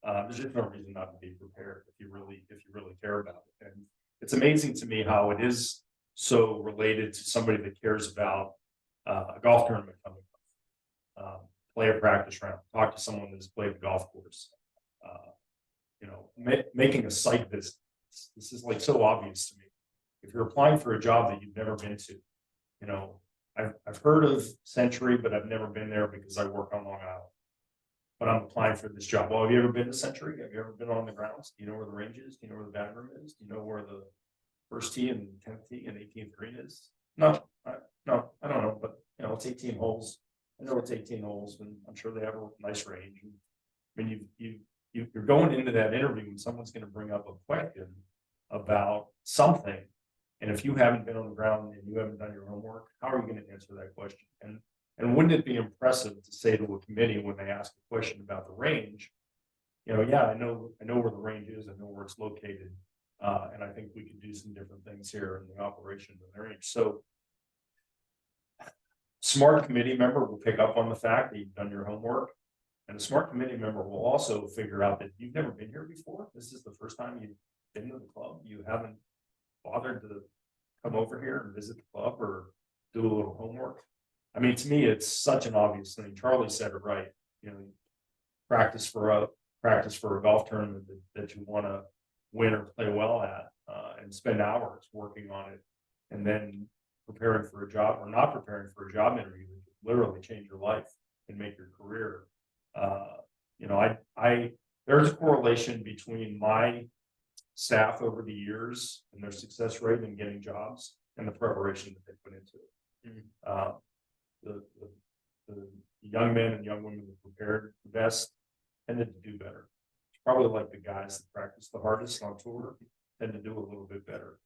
there's just no reason not to be prepared if you really care about it. And it's amazing to me how it is so related to somebody that cares about a golf tournament coming up, play a practice round, talk to someone that's played the golf course, you know, making a site visit. This is like so obvious to me. If you're applying for a job that you've never been to, you know, I've heard of Century, but I've never been there because I work on Long Island. But I'm applying for this job. Well, have you ever been to Century? Have you ever been on the grounds? Do you know where the range is? Do you know where the batting room is? Do you know where the first tee and 10th tee and 18th green is? No, I don't know. But you know, it's 18 holes. I know it's 18 holes, and I'm sure they have a nice range. And, I mean, you're going into that interview and someone's going to bring up a question about something. And if you haven't been on the ground and you haven't done your homework, how are you going to answer that question? And wouldn't it be impressive to say to a committee when they ask a question about the range, you know, yeah, I know where the range is, I know where it's located, and I think we can do some different things here in the operation of the range. So, smart committee member will pick up on the fact that you've done your homework, And a smart committee member will also figure out that you've never been here before. This is the first time you've been to the club. You haven't bothered to come over here and visit the club or do a little homework. I mean, to me, it's such an obvious thing. Charlie said it right. You know, practice for a golf tournament that you want to win or play well at, and spend hours working on it, and then preparing for a job or not preparing for a job interview, literally change your life and make your career. You know, there's a correlation between my staff over the years and their success rate in getting jobs and the preparation that they put into it. The young men and young women who prepared the best tended to do better. It's probably like the guys that practice the hardest on tour tend to do a little bit better.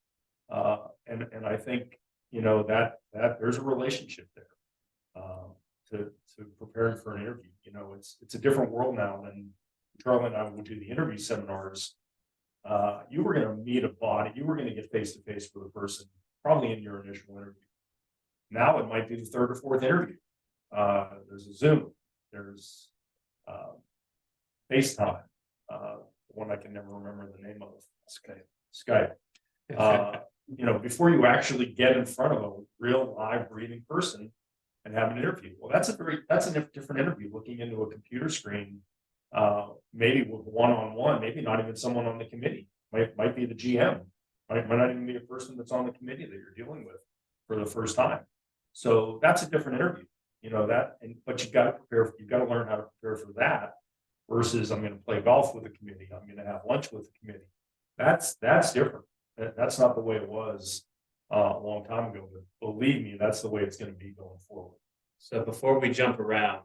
And I think, you know, that there's a relationship there. To preparing for an interview, you know, it's a different world now than Charlie and I would do the interview seminars. You were going to meet a body, you were going to get face to face with a person, probably in your initial interview. Now it might be the third or fourth interview. There's a Zoom, there's FaceTime, one I can never remember the name of, Skype. You know, before you actually get in front of a real live breathing person and have an interview. Well, that's a different interview, looking into a computer screen, maybe with one-on-one, maybe not even someone on the committee, might be the GM, might not even be a person that's on the committee that you're dealing with for the first time. So that's a different interview, you know, but you've got to prepare, you've got to learn how to prepare for that versus I'm going to play golf with a committee, I'm going to have lunch with the committee. That's different. That's not the way it was a long time ago, but believe me, that's the way it's going to be going forward. So before we jump around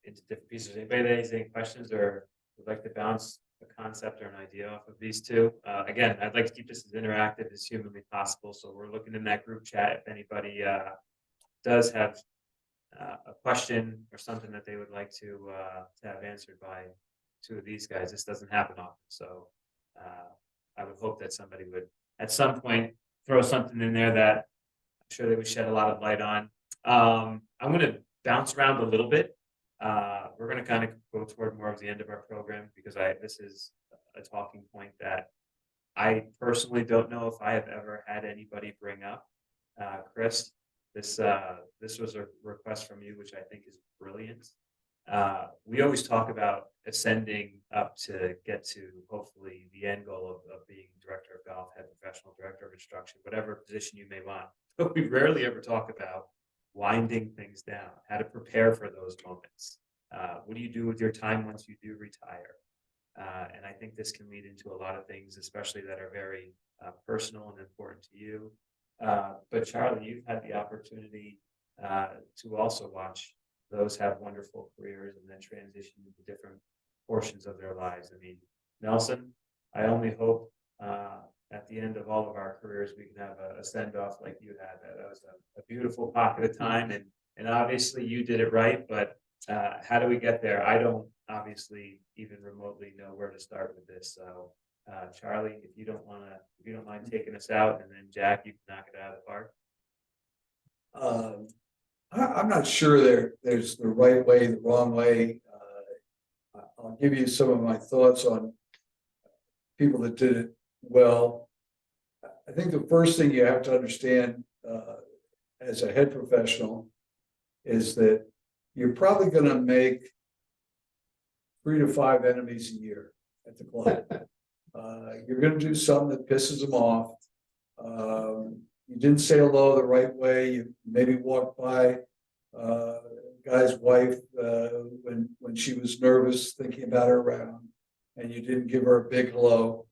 into different pieces, anybody that has any questions or would like to bounce a concept or an idea off of these two? Again, I'd like to keep this as interactive as humanly possible. So we're looking in that group chat. If anybody does have a question or something that they would like to have answered by two of these guys, this doesn't happen often. So I would hope that somebody would at some point throw something in there that I'm sure they would shed a lot of light on. I'm going to bounce around a little bit. We're going to kind of go toward more of the end of our program because this is a talking point that I personally don't know if I have ever had anybody bring up. Chris, this was a request from you, which I think is brilliant. We always talk about ascending up to get to hopefully the end goal of being director of golf, head professional director of instruction, whatever position you may want. But we rarely ever talk about winding things down, how to prepare for those moments. What do you do with your time once you do retire? And I think this can lead into a lot of things, especially that are very personal and important to you. But Charlie, you've had the opportunity to also watch those have wonderful careers and then transition into different portions of their lives. I mean, Nelson, I only hope at the end of all of our careers, we can have a send-off like you had. That was a beautiful pocket of time, and obviously you did it right, but how do we get there? I don't obviously even remotely know where to start with this. So Charlie, if you don't mind taking us out, and then Jack, you can knock it out of the park. I'm not sure there's the right way, the wrong way. I'll give you some of my thoughts on people that did it well. I think the first thing you have to understand as a head professional is that you're probably going to make 3 to 5 enemies a year at the club. You're going to do something that pisses them off. You didn't say hello the right way. You maybe walked by a guy's wife when she was nervous, thinking about her around, and you didn't give her a big hello.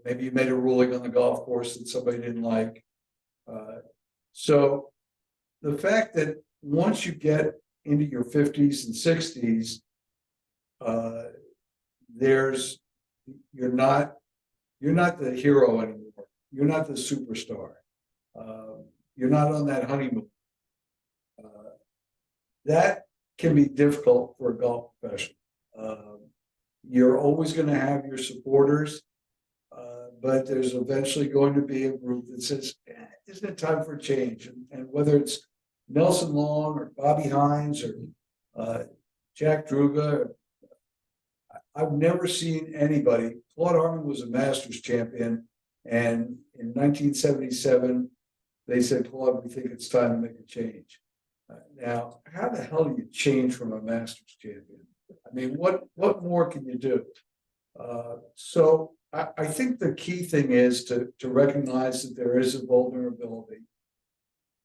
Maybe you made a ruling on the golf course that somebody didn't like. So the fact that once you get into your 50s and 60s, you're not the hero anymore. You're not the superstar. You're not on that honeymoon. That can be difficult for a golf professional. You're always going to have your supporters, but there's eventually going to be a group that says, isn't it time for a change? And whether it's Nelson Long or Bobby Hines or Jack Druga. I've never seen anybody. Claude Harmon was a Masters champion, and in 1977, they said, Claude, we think it's time to make a change. Now, how the hell do you change from a Masters champion? I mean, what more can you do? So I think the key thing is to recognize that there is a vulnerability,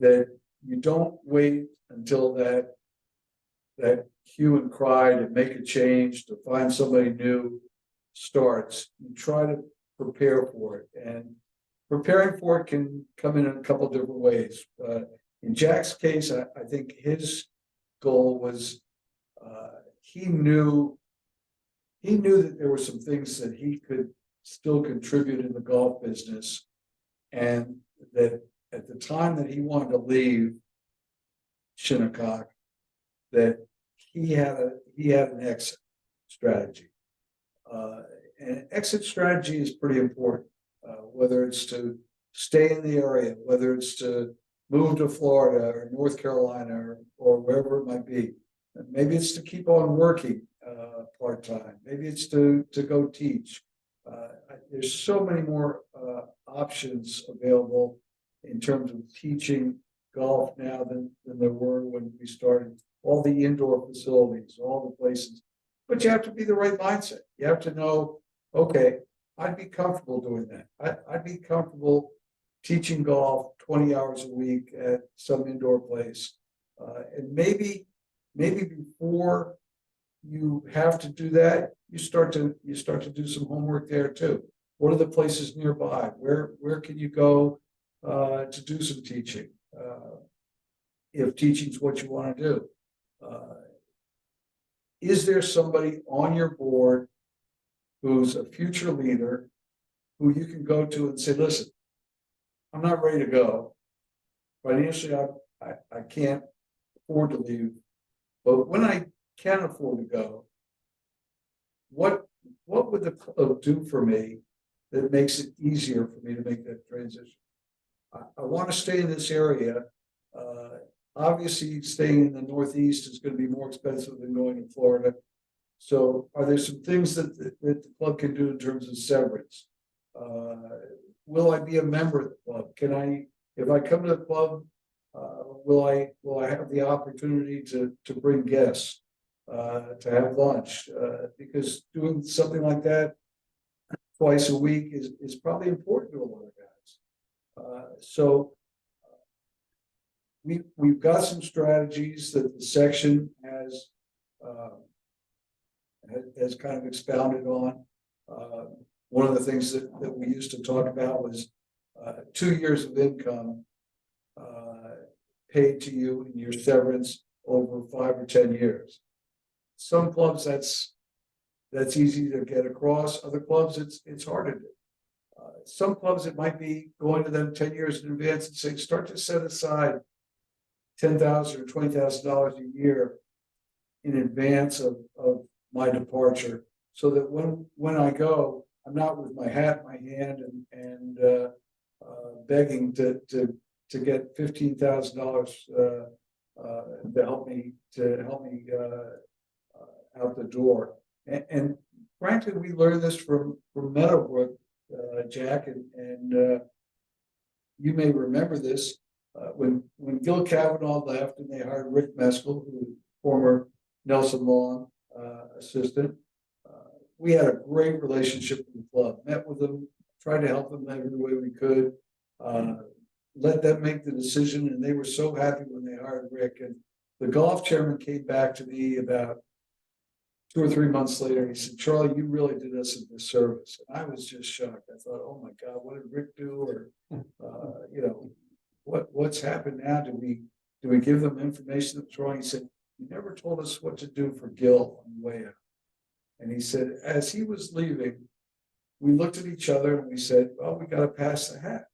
that you don't wait until that hue and cry to make a change, to find somebody new starts. You try to prepare for it, and preparing for it can come in a couple of different ways. In Jack's case, I think his goal was he knew that there were some things that he could still contribute in the golf business, and that at the time that he wanted to leave Shinnecock, that he had an exit strategy. And exit strategy is pretty important, whether it's to stay in the area, whether it's to move to Florida or North Carolina or wherever it might be. And maybe it's to keep on working part-time. Maybe it's to go teach. There's so many more options available in terms of teaching golf now than there were when we started. All the indoor facilities, all the places. But you have to be the right mindset. You have to know, okay, I'd be comfortable doing that. I'd be comfortable teaching golf 20 hours a week at some indoor place. And maybe before you have to do that, you start to do some homework there too. What are the places nearby? Where can you go to do some teaching? If teaching is what you want to do. Is there somebody on your board who's a future leader who you can go to and say, listen, I'm not ready to go. Financially, I can't afford to leave. But when I can afford to go, what would the club do for me that makes it easier for me to make that transition? I want to stay in this area. Obviously, staying in the Northeast is going to be more expensive than going to Florida. So, are there some things that the club can do in terms of severance? Will I be a member of the club? Can I, if I come to the club, will I have the opportunity to bring guests, to have lunch? Because doing something like that twice a week is probably important to a lot of guys. So. We've got some strategies that the section has kind of expounded on. One of the things that we used to talk about was 2 years of income paid to you in your severance over 5 or 10 years. Some clubs that's easy to get across. Other clubs it's hard to do. Some clubs it might be going to them 10 years in advance and saying start to set aside $10,000 or $20,000 a year in advance of my departure, so that when I go, I'm not with my hat in my hand and begging to get $15,000 to help me out the door. And frankly, we learned this from Meadowbrook, Jack, and you may remember this. When Gil Kavanaugh left and they hired Rick Meskel, who was former Nelson Long assistant, we had a great relationship with the club. Met with them, tried to help them every way we could. Let them make the decision, and they were so happy when they hired Rick. And the golf chairman came back to me about 2 or 3 months later. He said, "Charlie, you really did us a disservice." And I was just shocked. I thought, "Oh my God, what did Rick do?" Or what's happened now? Do we give them information that's wrong? He said, "You never told us what to do for Gil on the way out." And he said, as he was leaving, we looked at each other and we said, "Well, we got to pass the hat."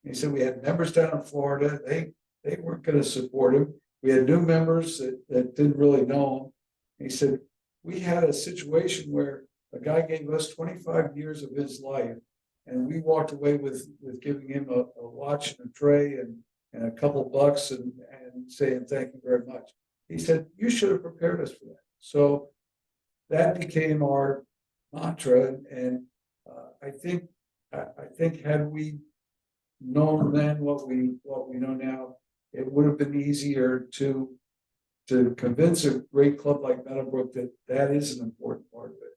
And he said, "We had members down in Florida. They weren't going to support him. We had new members that didn't really know him." And he said, "We had a situation where a guy gave us 25 years of his life, and we walked away with giving him a watch and a tray and a couple bucks and saying thank you very much." He said, "You should have prepared us for that." So that became our mantra, and I think had we known then what we know now, it would have been easier to convince a great club like Meadowbrook that that is an important part of it,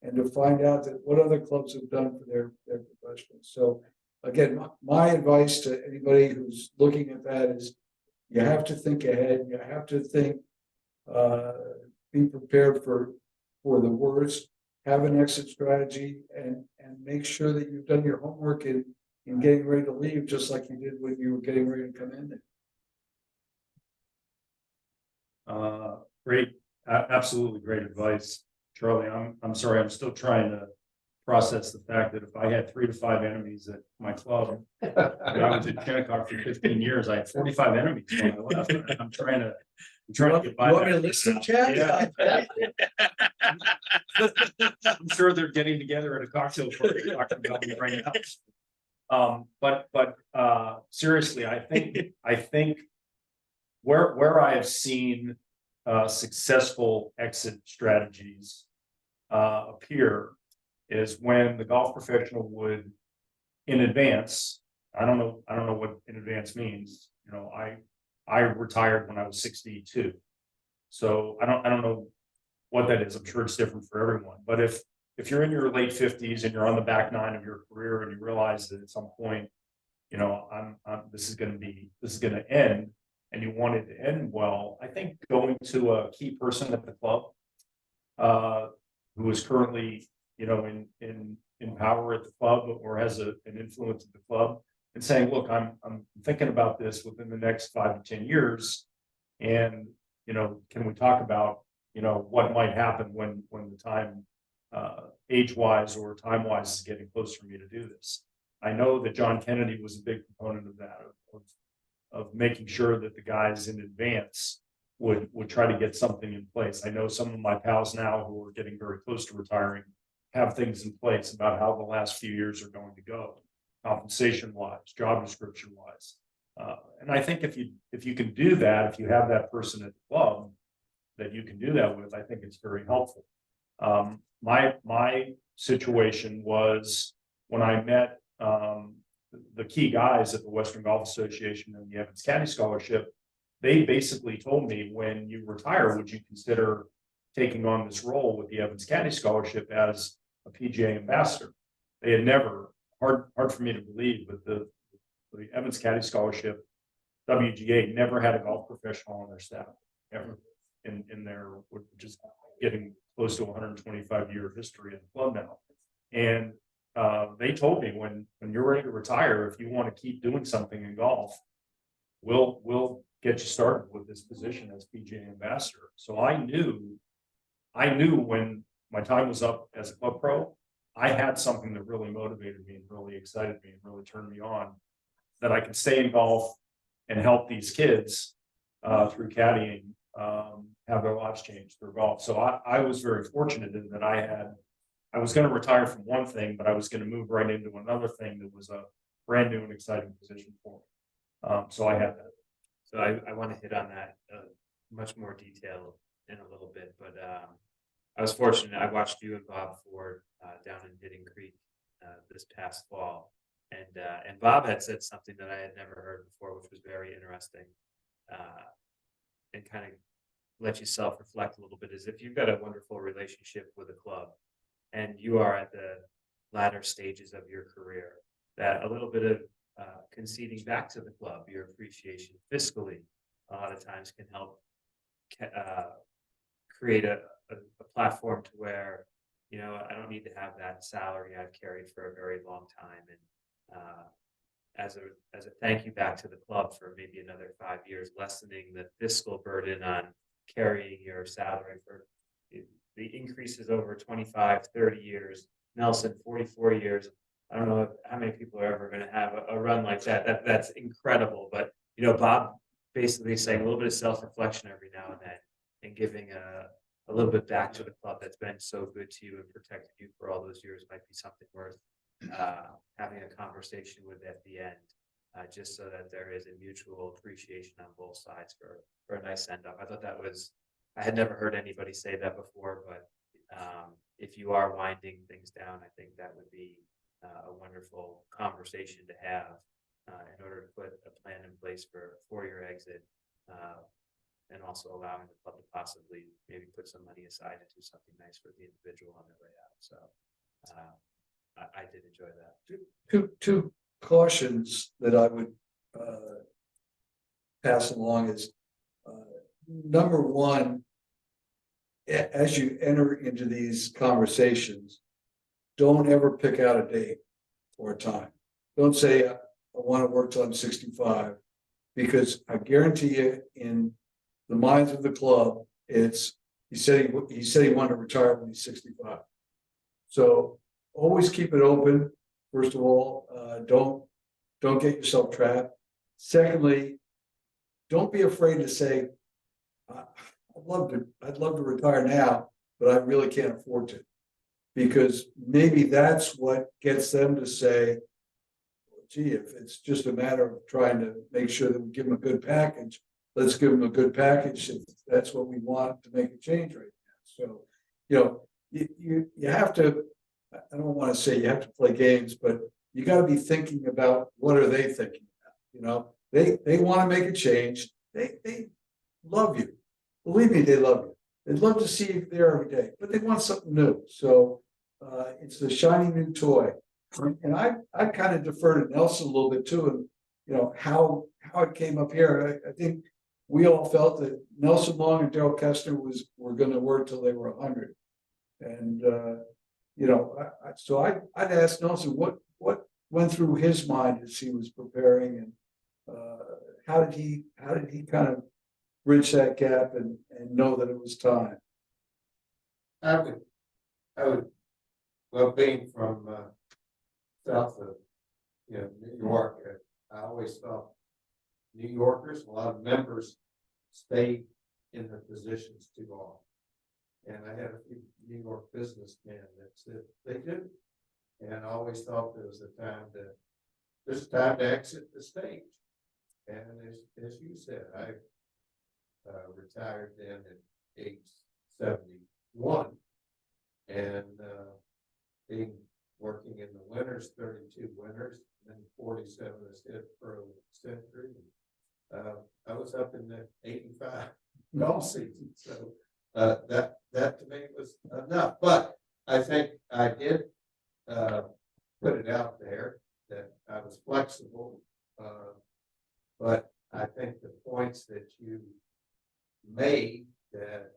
and to find out that what other clubs have done for their professionals. So again, my advice to anybody who's looking at that is you have to think ahead. You have to think, be prepared for the worst, have an exit strategy, and make sure that you've done your homework in getting ready to leave, just like you did when you were getting ready to come in. Great, absolutely great advice, Charlie. I'm sorry, I'm still trying to process the fact that if I had 3 to 5 enemies at my club, and I was at Kennecott for 15 years, I had 45 enemies when I left. I'm trying to get by. You want me to list them, Chad? Yeah. I'm sure they're getting together at a cocktail party talking about me right now. But seriously, I think where I have seen successful exit strategies appear is when the golf professional would, in advance, I don't know what in advance means. You know, I retired when I was 62. So I don't know what that is. I'm sure it's different for everyone. But if you're in your late 50s and you're on the back 9 of your career and you realize that at some point, you know, this is going to end, and you want it to end well, I think going to a key person at the club, who is currently, you know, in power at the club or has an influence at the club, and saying, look, I'm thinking about this within the next 5 to 10 years, and you know, can we talk about, you know, what might happen when the time, age-wise or time-wise, is getting close for me to do this. I know that John Kennedy was a big proponent of that, of making sure that the guys in advance would try to get something in place. I know some of my pals now who are getting very close to retiring have things in place about how the last few years are going to go, compensation-wise, job description-wise. And I think if you can do that, if you have that person at the club that you can do that with, I think it's very helpful. My situation was when I met the key guys at the Western Golf Association and the Evans Caddy Scholarship. They basically told me, when you retire, would you consider taking on this role with the Evans Caddy Scholarship as a PGA ambassador? They had never, hard for me to believe, but the Evans Caddy Scholarship, WGA, never had a golf professional on their staff ever in their, which is getting close to 125-year history of the club now. And they told me, when you're ready to retire, if you want to keep doing something in golf, we'll get you started with this position as PGA ambassador. So I knew when my time was up as a club pro, I had something that really motivated me and really excited me and really turned me on, that I could stay in golf and help these kids through caddying have their lives changed through golf. So I was very fortunate in that I was going to retire from one thing, but I was going to move right into another thing that was a brand new and exciting position for me. So I had that. So I want to hit on that much more detail in a little bit, but I was fortunate. I watched you and Bob Ford down in Hidden Creek this past fall, and Bob had said something that I had never heard before, which was very interesting, and kind of let you self-reflect a little bit. Is if you've got a wonderful relationship with a club, and you are at the latter stages of your career, that a little bit of conceding back to the club, your appreciation fiscally, a lot of times can help create a platform to where, you know, I don't need to have that salary I've carried for a very long time. And as a thank you back to the club for maybe another 5 years, lessening the fiscal burden on carrying your salary for the increases over 25, 30 years. Nelson, 44 years. I don't know how many people are ever going to have a run like that. That's incredible. But, you know, Bob basically saying a little bit of self-reflection every now and then, and giving a little bit back to the club that's been so good to you and protected you for all those years might be something worth having a conversation with at the end, just so that there is a mutual appreciation on both sides for a nice send-off. I thought that was I had never heard anybody say that before, but if you are winding things down, I think that would be a wonderful conversation to have in order to put a plan in place for your exit. And also allowing the club to possibly maybe put some money aside and do something nice for the individual on their way out. So I did enjoy that. Two cautions that I would pass along is number one, as you enter into these conversations, don't ever pick out a date or a time. Don't say I want to work till I'm 65, because I guarantee you, in the minds of the club, it's he said he wanted to retire when he's 65. So always keep it open. First of all, don't get yourself trapped. Secondly, don't be afraid to say, I'd love to retire now, but I really can't afford to. Because maybe that's what gets them to say, gee, if it's just a matter of trying to make sure that we give them a good package, let's give them a good package if that's what we want to make a change right now. So, you know, you have to, I don't want to say you have to play games, but you got to be thinking about what are they thinking about. You know, they want to make a change. They love you. Believe me, they love you. They'd love to see you there every day, but they want something new. So it's the shiny new toy. And I kind of defer to Nelson a little bit too, and you know how it came up here. I think we all felt that Nelson Long and Daryl Kestner were going to work till they were 100, and you know, so I'd ask Nelson what went through his mind as he was preparing, and how did he kind of bridge that gap and know that it was time. I would, well, being from south of, New York, I always thought New Yorkers, a lot of members stayed in their positions too long. And I had a few New York businessmen that said they did. And I always thought there was there's time to exit the stage. And as you said, I retired then at age 71, and being working in the winters, 32 winters, and 47 as head pro century. I was up in the 85 golf season, so that to me was enough. But I think I did put it out there that I was flexible, but I think the points that you made that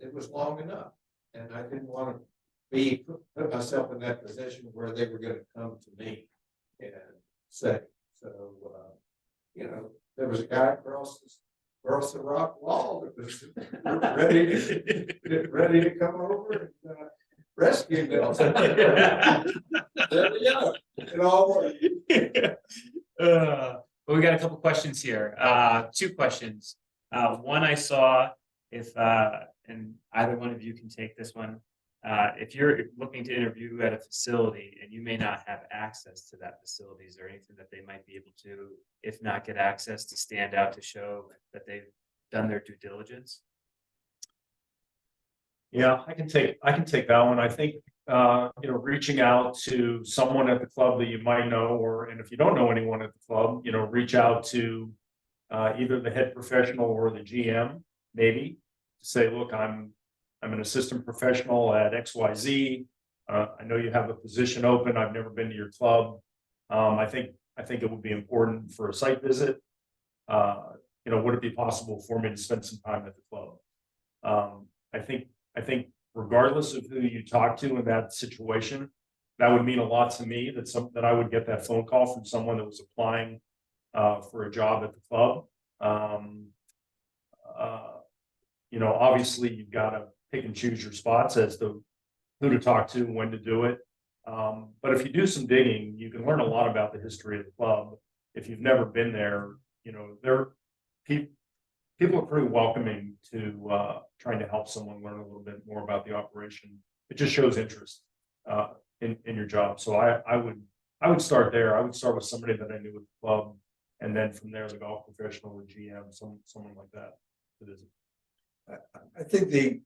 it was long enough, and I didn't want to put myself in that position where they were going to come to me and say, so there was a guy across the rock wall that was ready to come over and rescue me. There we go. It all worked. But we got a couple questions here. Two questions. One I saw, if and either one of you can take this one. If you're looking to interview at a facility and you may not have access to that facility, is there anything that they might be able to, if not get access, to stand out to show that they've done their due diligence? Yeah, I can take that one. I think reaching out to someone at the club that you might know, and if you don't know anyone at the club, reach out to either the head professional or the GM, maybe, to say, look, I'm an assistant professional at XYZ. I know you have a position open. I've never been to your club. I think it would be important for a site visit. Would it be possible for me to spend some time at the club? I think regardless of who you talk to in that situation, that would mean a lot to me that I would get that phone call from someone that was applying for a job at the club. Obviously you've got to pick and choose your spots as to who to talk to, when to do it. But if you do some digging, you can learn a lot about the history of the club. If you've never been there, people are pretty welcoming to trying to help someone learn a little bit more about the operation. It just shows interest in your job. So I would start there. I would start with somebody that I knew at the club And then from there, the golf professional or GM, someone like that. It is. I think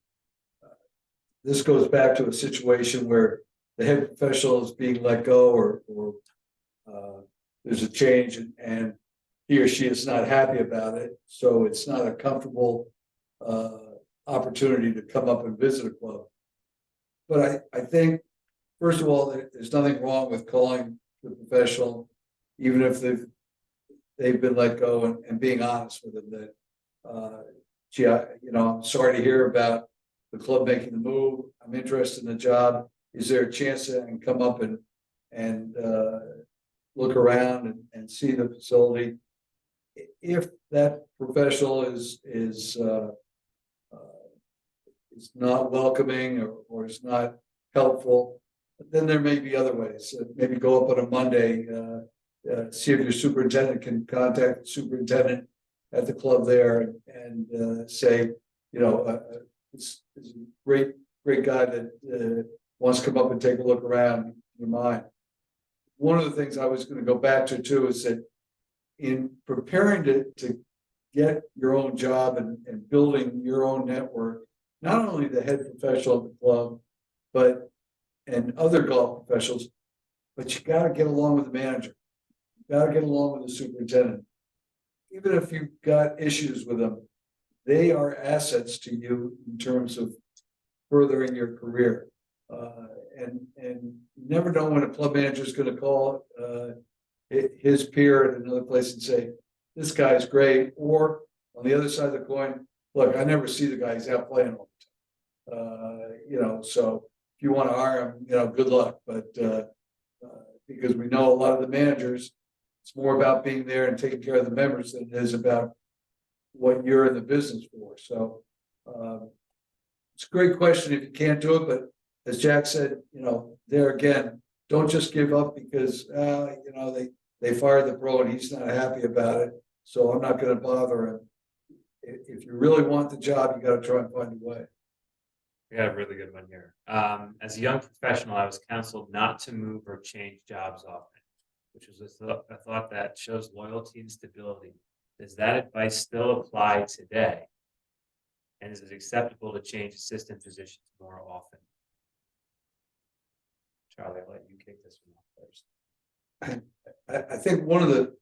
this goes back to a situation where the head professional is being let go or there's a change and he or she is not happy about it. So it's not a comfortable opportunity to come up and visit a club. But I think, first of all, there's nothing wrong with calling the professional, even if they've been let go and being honest with them that, gee, I'm sorry to hear about the club making the move. I'm interested in the job. Is there a chance that I can come up and look around and see the facility? If that professional is not welcoming or is not helpful, then there may be other ways. Maybe go up on a Monday, see if your superintendent can contact the superintendent at the club there and say, it's a great guy that wants to come up and take a look around your mind. One of the things I was going to go back to too is that in preparing to get your own job and building your own network, not only the head professional of the club, and other golf professionals, but you got to get along with the manager. You got to get along with the superintendent. Even if you've got issues with them, they are assets to you in terms of furthering your career. And you never know when a club manager is going to call his peer at another place and say, this guy's great. Or on the other side of the coin, look, I never see the guy, he's out playing all the time. So if you want to hire him, good luck. But because we know a lot of the managers, it's more about being there and taking care of the members than it is about what you're in the business for. So it's a great question if you can't do it, but as Jack said, there again, don't just give up because they fired the pro and he's not happy about it. So I'm not going to bother him. If you really want the job, you got to try and find a way. We got a really good one here. As a young professional, I was counseled not to move or change jobs often, which was a thought that shows loyalty and stability. Does that advice still apply today? And is it acceptable to change assistant positions more often? Charlie, I'll let you kick this one off first. I think one of the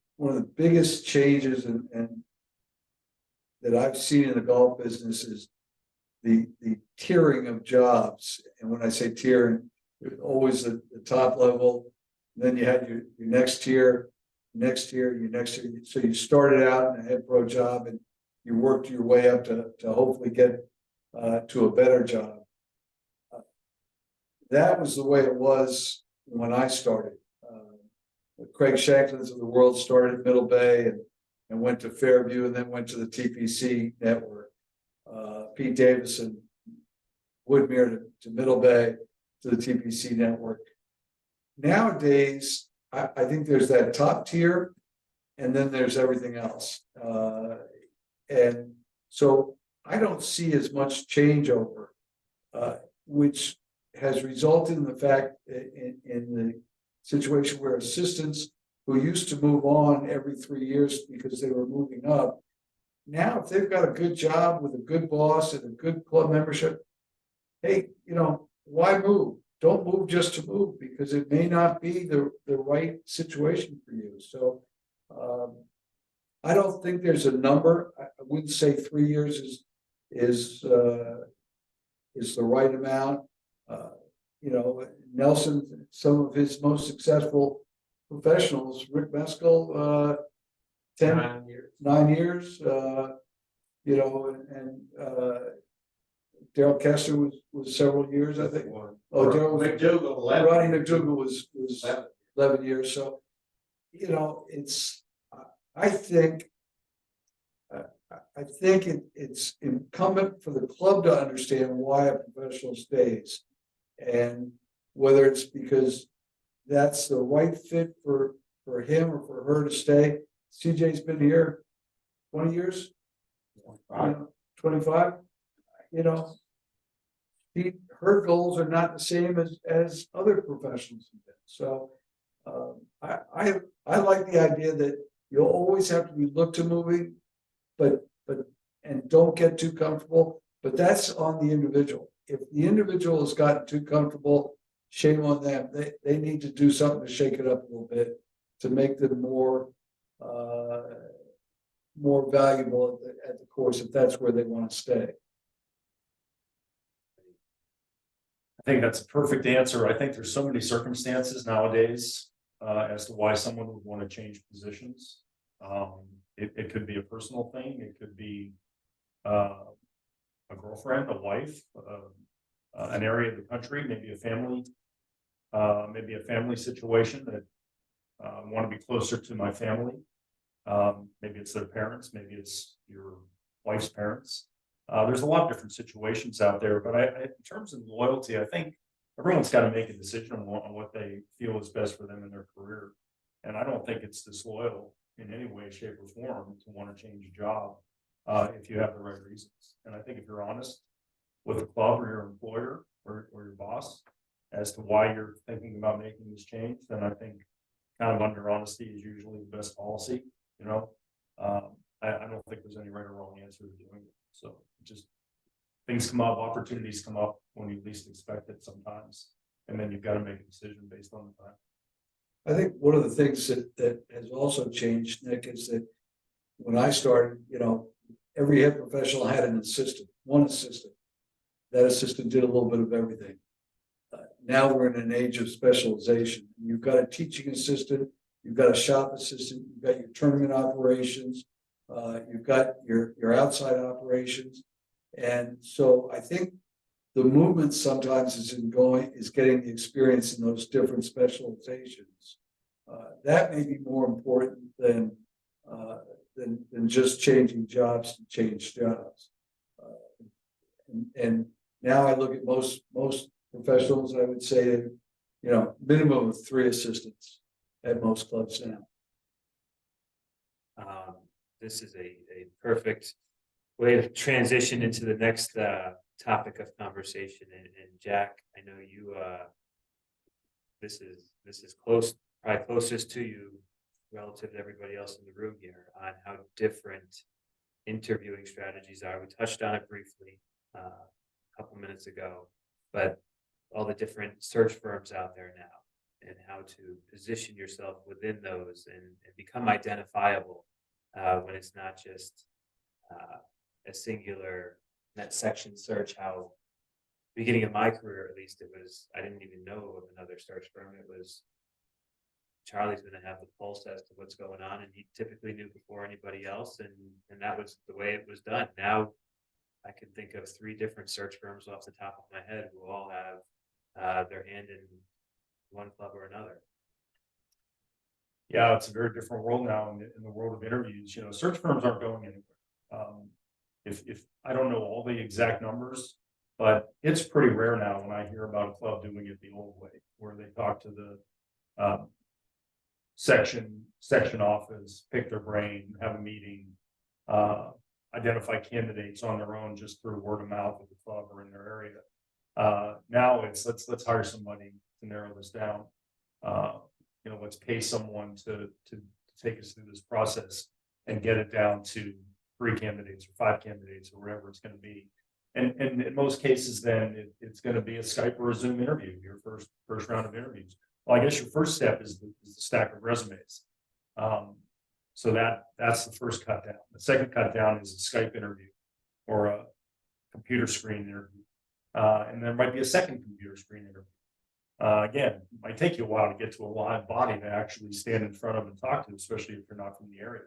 biggest changes and that I've seen in the golf business is the tiering of jobs. And when I say tiering, there's always the top level. Then you had your next tier, your next tier. So you started out in a head pro job and you worked your way up to hopefully get to a better job. That was the way it was when I started. Craig Shanklin's of the world started at Middle Bay and went to Fairview and then went to the TPC network. Pete Davison, Woodmere to Middle Bay to the TPC network. Nowadays, I think there's that top tier and then there's everything else. And so I don't see as much changeover, which has resulted in the fact in the situation where assistants who used to move on every 3 years because they were moving up, now if they've got a good job with a good boss and a good club membership, hey, why move? Don't move just to move because it may not be the right situation for you. So I don't think there's a number. I wouldn't say 3 years is the right amount. Nelson, some of his most successful professionals, Rick Meskel, 9 years, and Daryl Kester was several years, I think. Oh, Daryl McDougal, Ronnie McDougal was 11 years. So, I think it's incumbent for the club to understand why a professional stays. And whether it's because that's the right fit for him or for her to stay. CJ's been here 20 years, 25. Her goals are not the same as other professionals have been. So I like the idea that you'll always have to be looked to moving, and don't get too comfortable, but that's on the individual. If the individual has gotten too comfortable, shame on them. They need to do something to shake it up a little bit to make them more valuable at the course, if that's where they want to stay. I think that's a perfect answer. I think there's so many circumstances nowadays as to why someone would want to change positions. It could be a personal thing. It could be a girlfriend, a wife, an area of the country, maybe a family situation that want to be closer to my family. Maybe it's their parents, maybe it's your wife's parents. There's a lot of different situations out there, but in terms of loyalty, I think everyone's got to make a decision on what they feel is best for them in their career. And I don't think it's disloyal in any way, shape, or form to want to change a job if you have the right reasons. And I think if you're honest with the club or your employer or your boss as to why you're thinking about making this change, then I think kind of under honesty is usually the best policy. You know, I don't think there's any right or wrong answer to doing it. So just things come up, opportunities come up when you least expect it sometimes, and then you've got to make a decision based on the time. I think one of the things that has also changed, Nick, is that when I started, every head professional had an assistant, one assistant. That assistant did a little bit of everything. Now we're in an age of specialization. You've got a teaching assistant, you've got a shop assistant, you've got your tournament operations, you've got your outside operations. And so I think the movement sometimes is getting the experience in those different specializations. That may be more important than just changing jobs to change jobs. And now I look at most professionals, I would say, minimum of 3 assistants at most clubs now. This is a perfect way to transition into the next topic of conversation. And Jack, I know you. This is probably closest to you relative to everybody else in the room here on how different interviewing strategies are. We touched on it briefly a couple minutes ago, but all the different search firms out there now and how to position yourself within those and become identifiable when it's not just a singular net section search. How beginning of my career, at least, I didn't even know of another search firm. It was Charlie's going to have the pulse as to what's going on, and he typically knew before anybody else, and that was the way it was done. Now I can think of 3 different search firms off the top of my head who all have their hand in one club or another. Yeah, it's a very different world now in the world of interviews. Search firms aren't going anywhere. If I don't know all the exact numbers, but it's pretty rare now when I hear about a club doing it the old way, where they talk to the section office, pick their brain, have a meeting, identify candidates on their own just through word of mouth of the club or in their area. Now it's let's hire somebody to narrow this down. Let's pay someone to take us through this process and get it down to 3 candidates or 5 candidates or whatever it's going to be. And in most cases, then it's going to be a Skype or a Zoom interview, your first round of interviews. Well, I guess your first step is the stack of resumes. So that's the first cut down. The second cut down is a Skype interview or a computer screen interview. And there might be a second computer screen interview. Again, it might take you a while to get to a live body to actually stand in front of and talk to, especially if you're not from the area.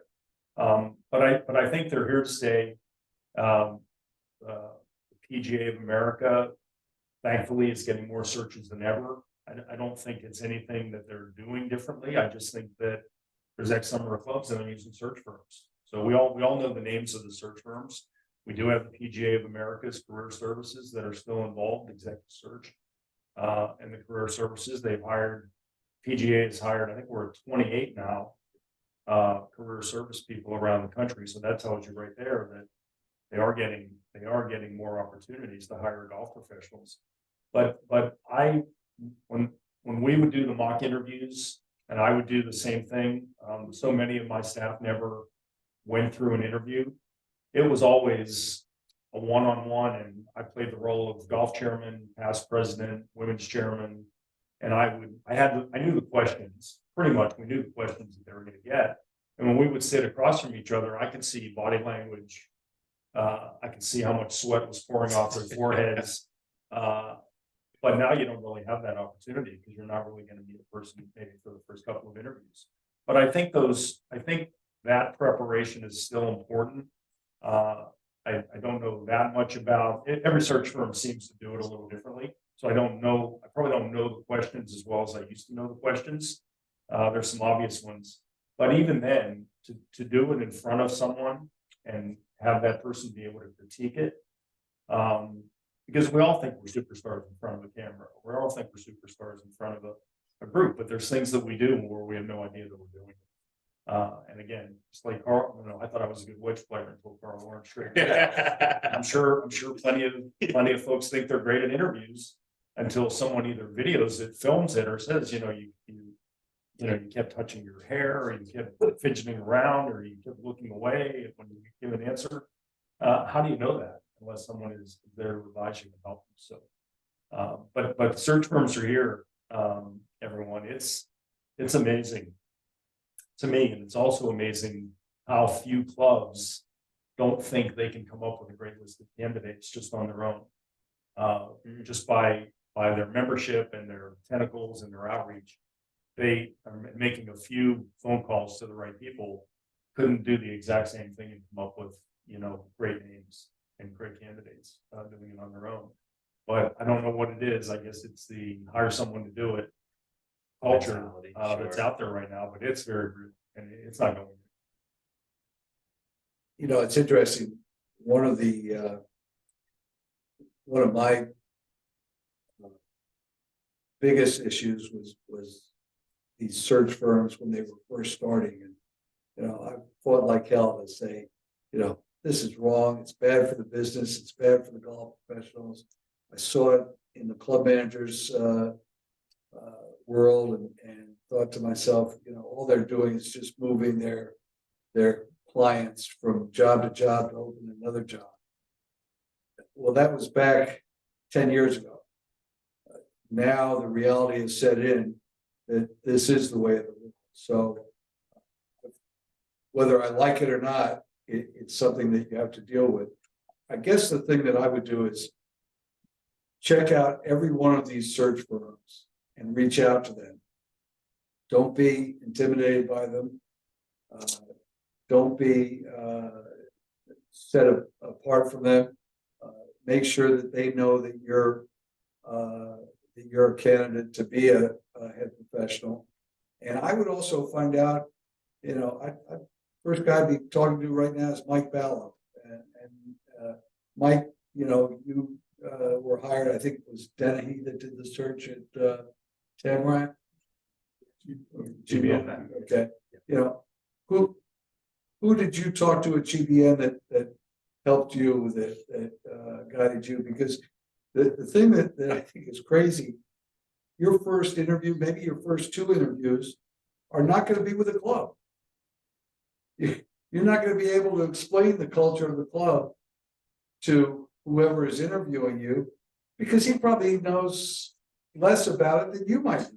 But I think they're here to stay. The PGA of America, thankfully, is getting more searches than ever. I don't think it's anything that they're doing differently. I just think that there's X number of clubs that are using search firms. So we all know the names of the search firms. We do have the PGA of America's career services that are still involved, executive search, and the career services they've hired. PGA has hired, I think we're at 28 now, career service people around the country. So that tells you right there that they are getting more opportunities to hire golf professionals. But when we would do the mock interviews and I would do the same thing. So many of my staff never went through an interview. It was always a one-on-one, and I played the role of golf chairman, past president, women's chairman. And I knew the questions, pretty much, we knew the questions that they were gonna get. And when we would sit across from each other, I could see body language. I could see how much sweat was pouring off their foreheads. But now you don't really have that opportunity because you're not really gonna meet a person maybe for the first couple of interviews. But I think that preparation is still important. I don't know that much about it. Every search firm seems to do it a little differently. So I probably don't know the questions as well as I used to know the questions. There's some obvious ones, but even then, to do it in front of someone and have that person be able to critique it. Because we all think we're superstars in front of the camera. We all think we're superstars in front of a group, but there's things that we do where we have no idea that we're doing it. And again, just like Carl, I thought I was a good wedge player until Carl Lawrence straight. I'm sure plenty of folks think they're great at interviews until someone either videos it, films it, or says, you kept touching your hair, or you kept fidgeting around, or you kept looking away when you give an answer. How do you know that unless someone is there to advise you and help you? So, but search firms are here, everyone. It's amazing to me, and it's also amazing how few clubs don't think they can come up with a great list of candidates just on their own, just by their membership and their tentacles and their outreach. They are making a few phone calls to the right people, couldn't do the exact same thing and come up with, great names and great candidates, doing it on their own. But I don't know what it is. I guess it's the hire someone to do it culture Mentality, that's sure. out there right now, but it's very real and it's not going. It's interesting. One of my biggest issues was these search firms when they were first starting, and I fought like hell to say, this is wrong. It's bad for the business. It's bad for the golf professionals. I saw it in the club managers world, and thought to myself, all they're doing is just moving their clients from job to job to open another job. Well, that was back 10 years ago. Now the reality has set in that this is the way of the world. So whether I like it or not, it's something that you have to deal with. I guess the thing that I would do is check out every one of these search firms and reach out to them. Don't be intimidated by them. Don't be set apart from them. Make sure that they know that you're a candidate to be a head professional. And I would also find out, first guy I'd be talking to right now is Mike Ballo. And Mike, you were hired, I think it was Dennehy that did the search at Tamarack. GBN. Okay. Who did you talk to at GBN that helped you, that guided you? Because the thing that I think is crazy, your first interview, maybe your first two interviews, are not going to be with a club. You're not going to be able to explain the culture of the club to whoever is interviewing you, because he probably knows less about it than you might know.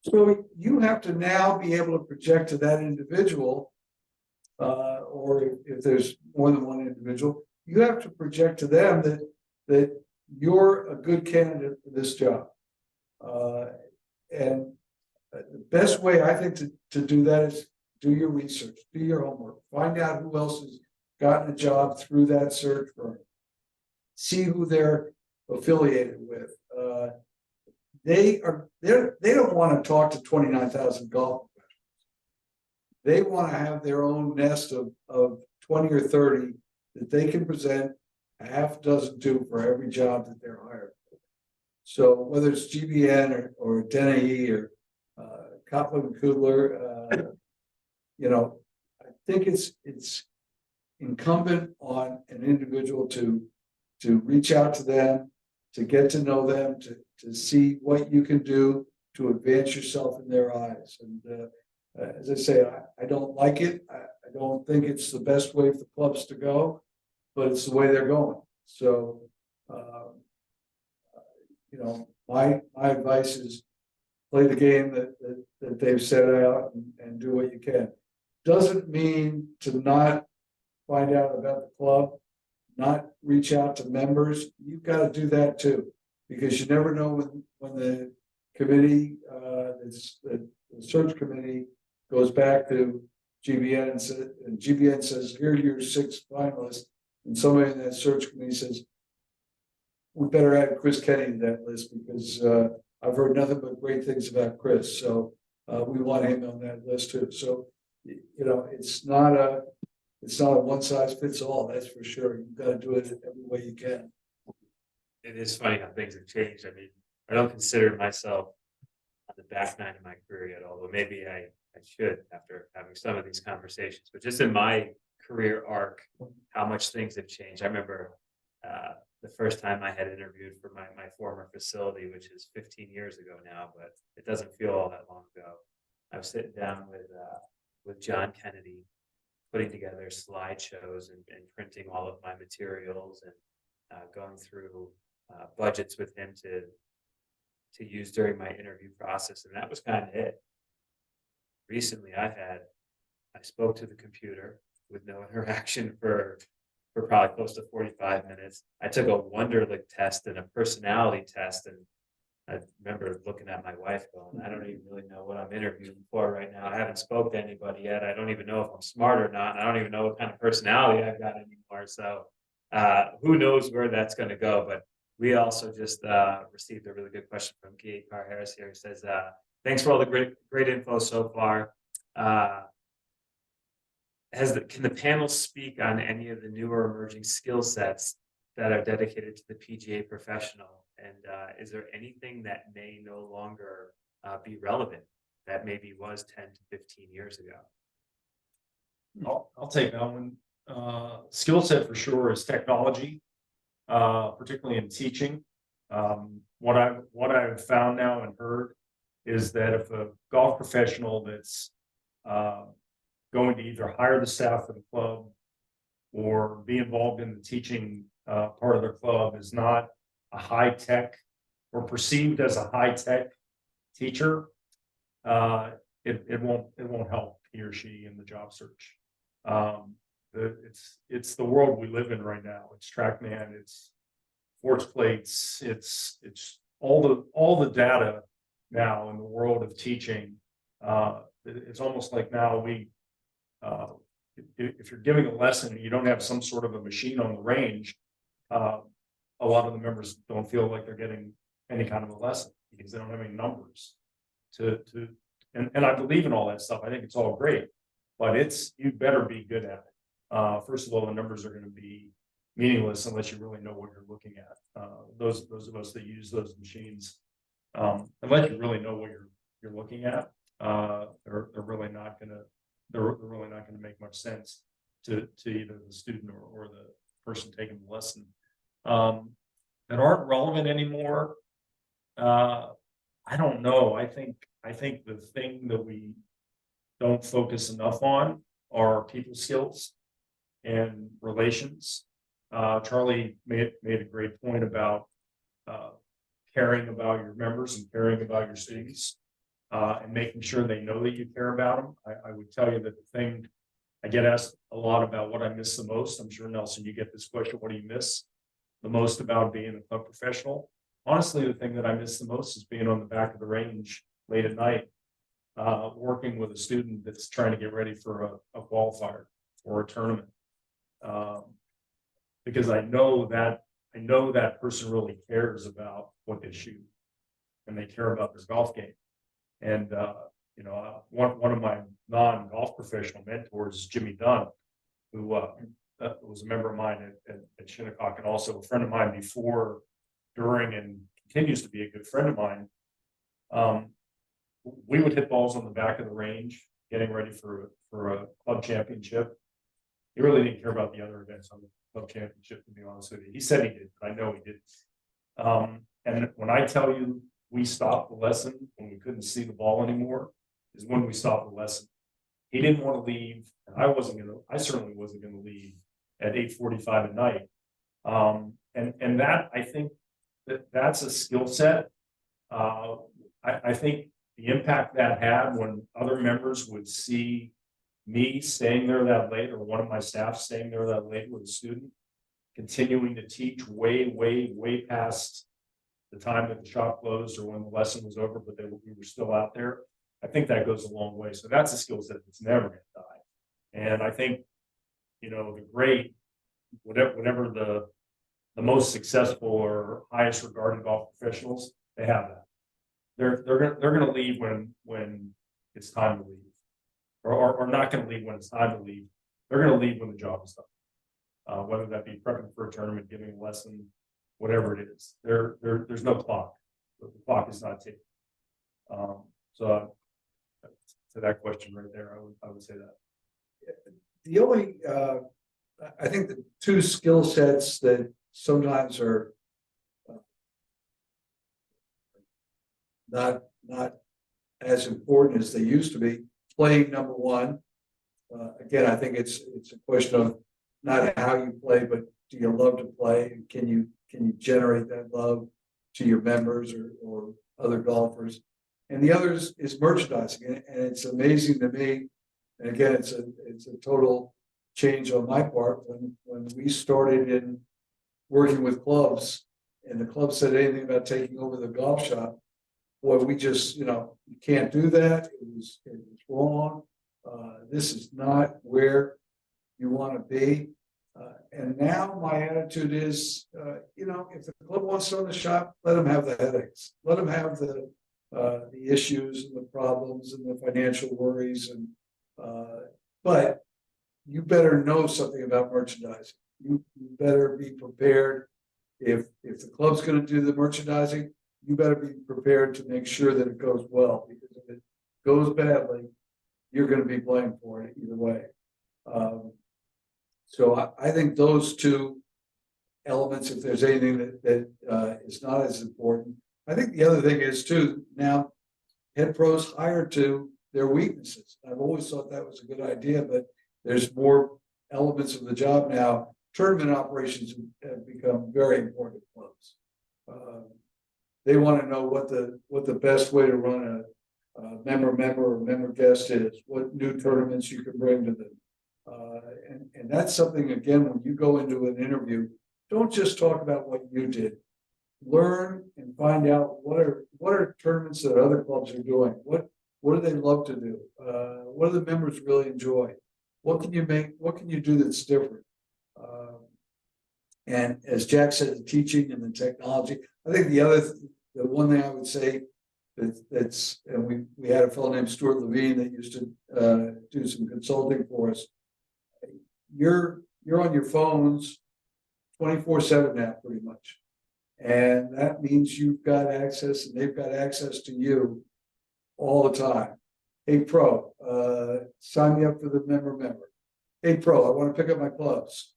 So you have to now be able to project to that individual, or if there's more than one individual, you have to project to them that you're a good candidate for this job. And the best way I think to do that is do your research, do your homework, find out who else has gotten a job through that search firm, see who they're affiliated with. They don't want to talk to 29,000 golf professionals. They want to have their own nest of 20 or 30 that they can present a half dozen to for every job that they're hired for. So whether it's GBN or Dennehy or Copeland and Kudler, I think it's incumbent on an individual to reach out to them, to get to know them, to see what you can do to advance yourself in their eyes. And as I say, I don't like it. I don't think it's the best way for clubs to go, but it's the way they're going. So, you know, my advice is play the game that they've set out and do what you can. Doesn't mean to not find out about the club, not reach out to members. You've got to do that too, because you never know when the committee, the search committee goes back to GBN and GBN says, here are your 6 finalists. And somebody in that search committee says, we better add Chris Kenny to that list because I've heard nothing but great things about Chris. So we want him on that list too. So, you know, it's not a one size fits all, that's for sure. You've got to do it every way you can. It is funny how things have changed. I mean, I don't consider myself on the back nine of my career yet, although maybe I should after having some of these conversations. But just in my career arc, how much things have changed. I remember the first time I had interviewed for my former facility, which is 15 years ago now, but it doesn't feel all that long ago. I was sitting down with John Kennedy, putting together slideshows and printing all of my materials and going through budgets with him to use during my interview process. And that was kind of it. Recently, I spoke to the computer with no interaction for probably close to 45 minutes. I took a Wonderlic test and a personality test. And I remember looking at my wife going, I don't even really know what I'm interviewing for right now. I haven't spoke to anybody yet. I don't even know if I'm smart or not. I don't even know what kind of personality I've got anymore. So who knows where that's going to go. But we also just received a really good question from Gabe Carr Harris here. He says, thanks for all the great info so far. Can the panel speak on any of the newer emerging skill sets that are dedicated to the PGA professional? And is there anything that may no longer be relevant that maybe was 10 to 15 years ago? I'll take that one. Skill set for sure is technology, particularly in teaching. What I've found now and heard is that if a golf professional that's going to either hire the staff for the club or be involved in the teaching part of their club is not a high tech or perceived as a high tech teacher, it won't help he or she in the job search. It's the world we live in right now. It's TrackMan, it's force plates, it's all the data now in the world of teaching. It's almost like now if you're giving a lesson and you don't have some sort of a machine on the range, a lot of the members don't feel like they're getting any kind of a lesson because they don't have any numbers and I believe in all that stuff. I think it's all great, but you better be good at it. First of all, the numbers are going to be meaningless unless you really know what you're looking at. Those of us that use those machines, unless you really know what you're looking at, they're really not going to make much sense to either the student or the person taking the lesson. That aren't relevant anymore. I don't know. I think the thing that we don't focus enough on are people skills and relations. Charlie made a great point about caring about your members and caring about your students and making sure they know that you care about them. I would tell you that the thing I get asked a lot about what I miss the most. I'm sure, Nelson, you get this question, what do you miss the most about being a club professional? Honestly, the thing that I miss the most is being on the back of the range late at night, working with a student that's trying to get ready for a qualifier or a tournament. Because I know that person really cares about what they shoot and they care about their golf game. And one of my non-golf professional mentors is Jimmy Dunn, who was a member of mine at Shinnecock and also a friend of mine before, during, and continues to be a good friend of mine. We would hit balls on the back of the range, getting ready for a club championship. He really didn't care about the other events on the club championship, to be honest with you. He said he did, but I know he didn't. And when I tell you we stopped the lesson when we couldn't see the ball anymore, is when we stopped the lesson. He didn't want to leave, and I certainly wasn't gonna leave at 8:45 at night. And that, I think that's a skill set. I think the impact that had when other members would see me staying there that late, or one of my staff staying there that late with a student, continuing to teach way past the time that the shop closed or when the lesson was over, but we were still out there. I think that goes a long way. So that's a skill set that's never gonna die. And I think, the great, whatever the most successful or highest regarded golf professionals, they have that. They're gonna leave when it's time to leave. Or not gonna leave when it's time to leave. They're gonna leave when the job is done. Whether that be prepping for a tournament, giving a lesson, whatever it is, there's no clock. The clock is not ticking. So to that question right there, I would say that. The only, I think the two skill sets that sometimes are not as important as they used to be, playing number one. Again, I think it's a question of not how you play, but do you love to play? And can you generate that love to your members or other golfers? And the other is merchandising, and it's amazing to me. And again, it's a total change on my part. When we started in working with clubs, and the club said anything about taking over the golf shop, boy, we just, you can't do that. It was wrong. This is not where you want to be. And now my attitude is, if the club wants to own the shop, let them have the headaches. Let them have the issues and the problems and the financial worries. But you better know something about merchandising. You better be prepared. If the club's going to do the merchandising, you better be prepared to make sure that it goes well, because if it goes badly, you're going to be blamed for it either way. So I think those two elements, if there's anything that is not as important. I think the other thing is too, now head pros hire to their weaknesses. I've always thought that was a good idea, but there's more elements of the job now. Tournament operations have become very important to clubs. They want to know what the best way to run a member or member guest is, what new tournaments you can bring to them. And that's something, again, when you go into an interview, don't just talk about what you did. Learn and find out what are tournaments that other clubs are doing. What do they love to do? What do the members really enjoy? What can you do that's different? And as Jack said, the teaching and the technology. I think the one thing I would say that's, and we had a fellow named Stuart Levine that used to do some consulting for us. You're on your phones 24/7 now, pretty much. And that means you've got access and they've got access to you all the time. Hey pro, sign me up for the member. Hey pro, I want to pick up my clubs.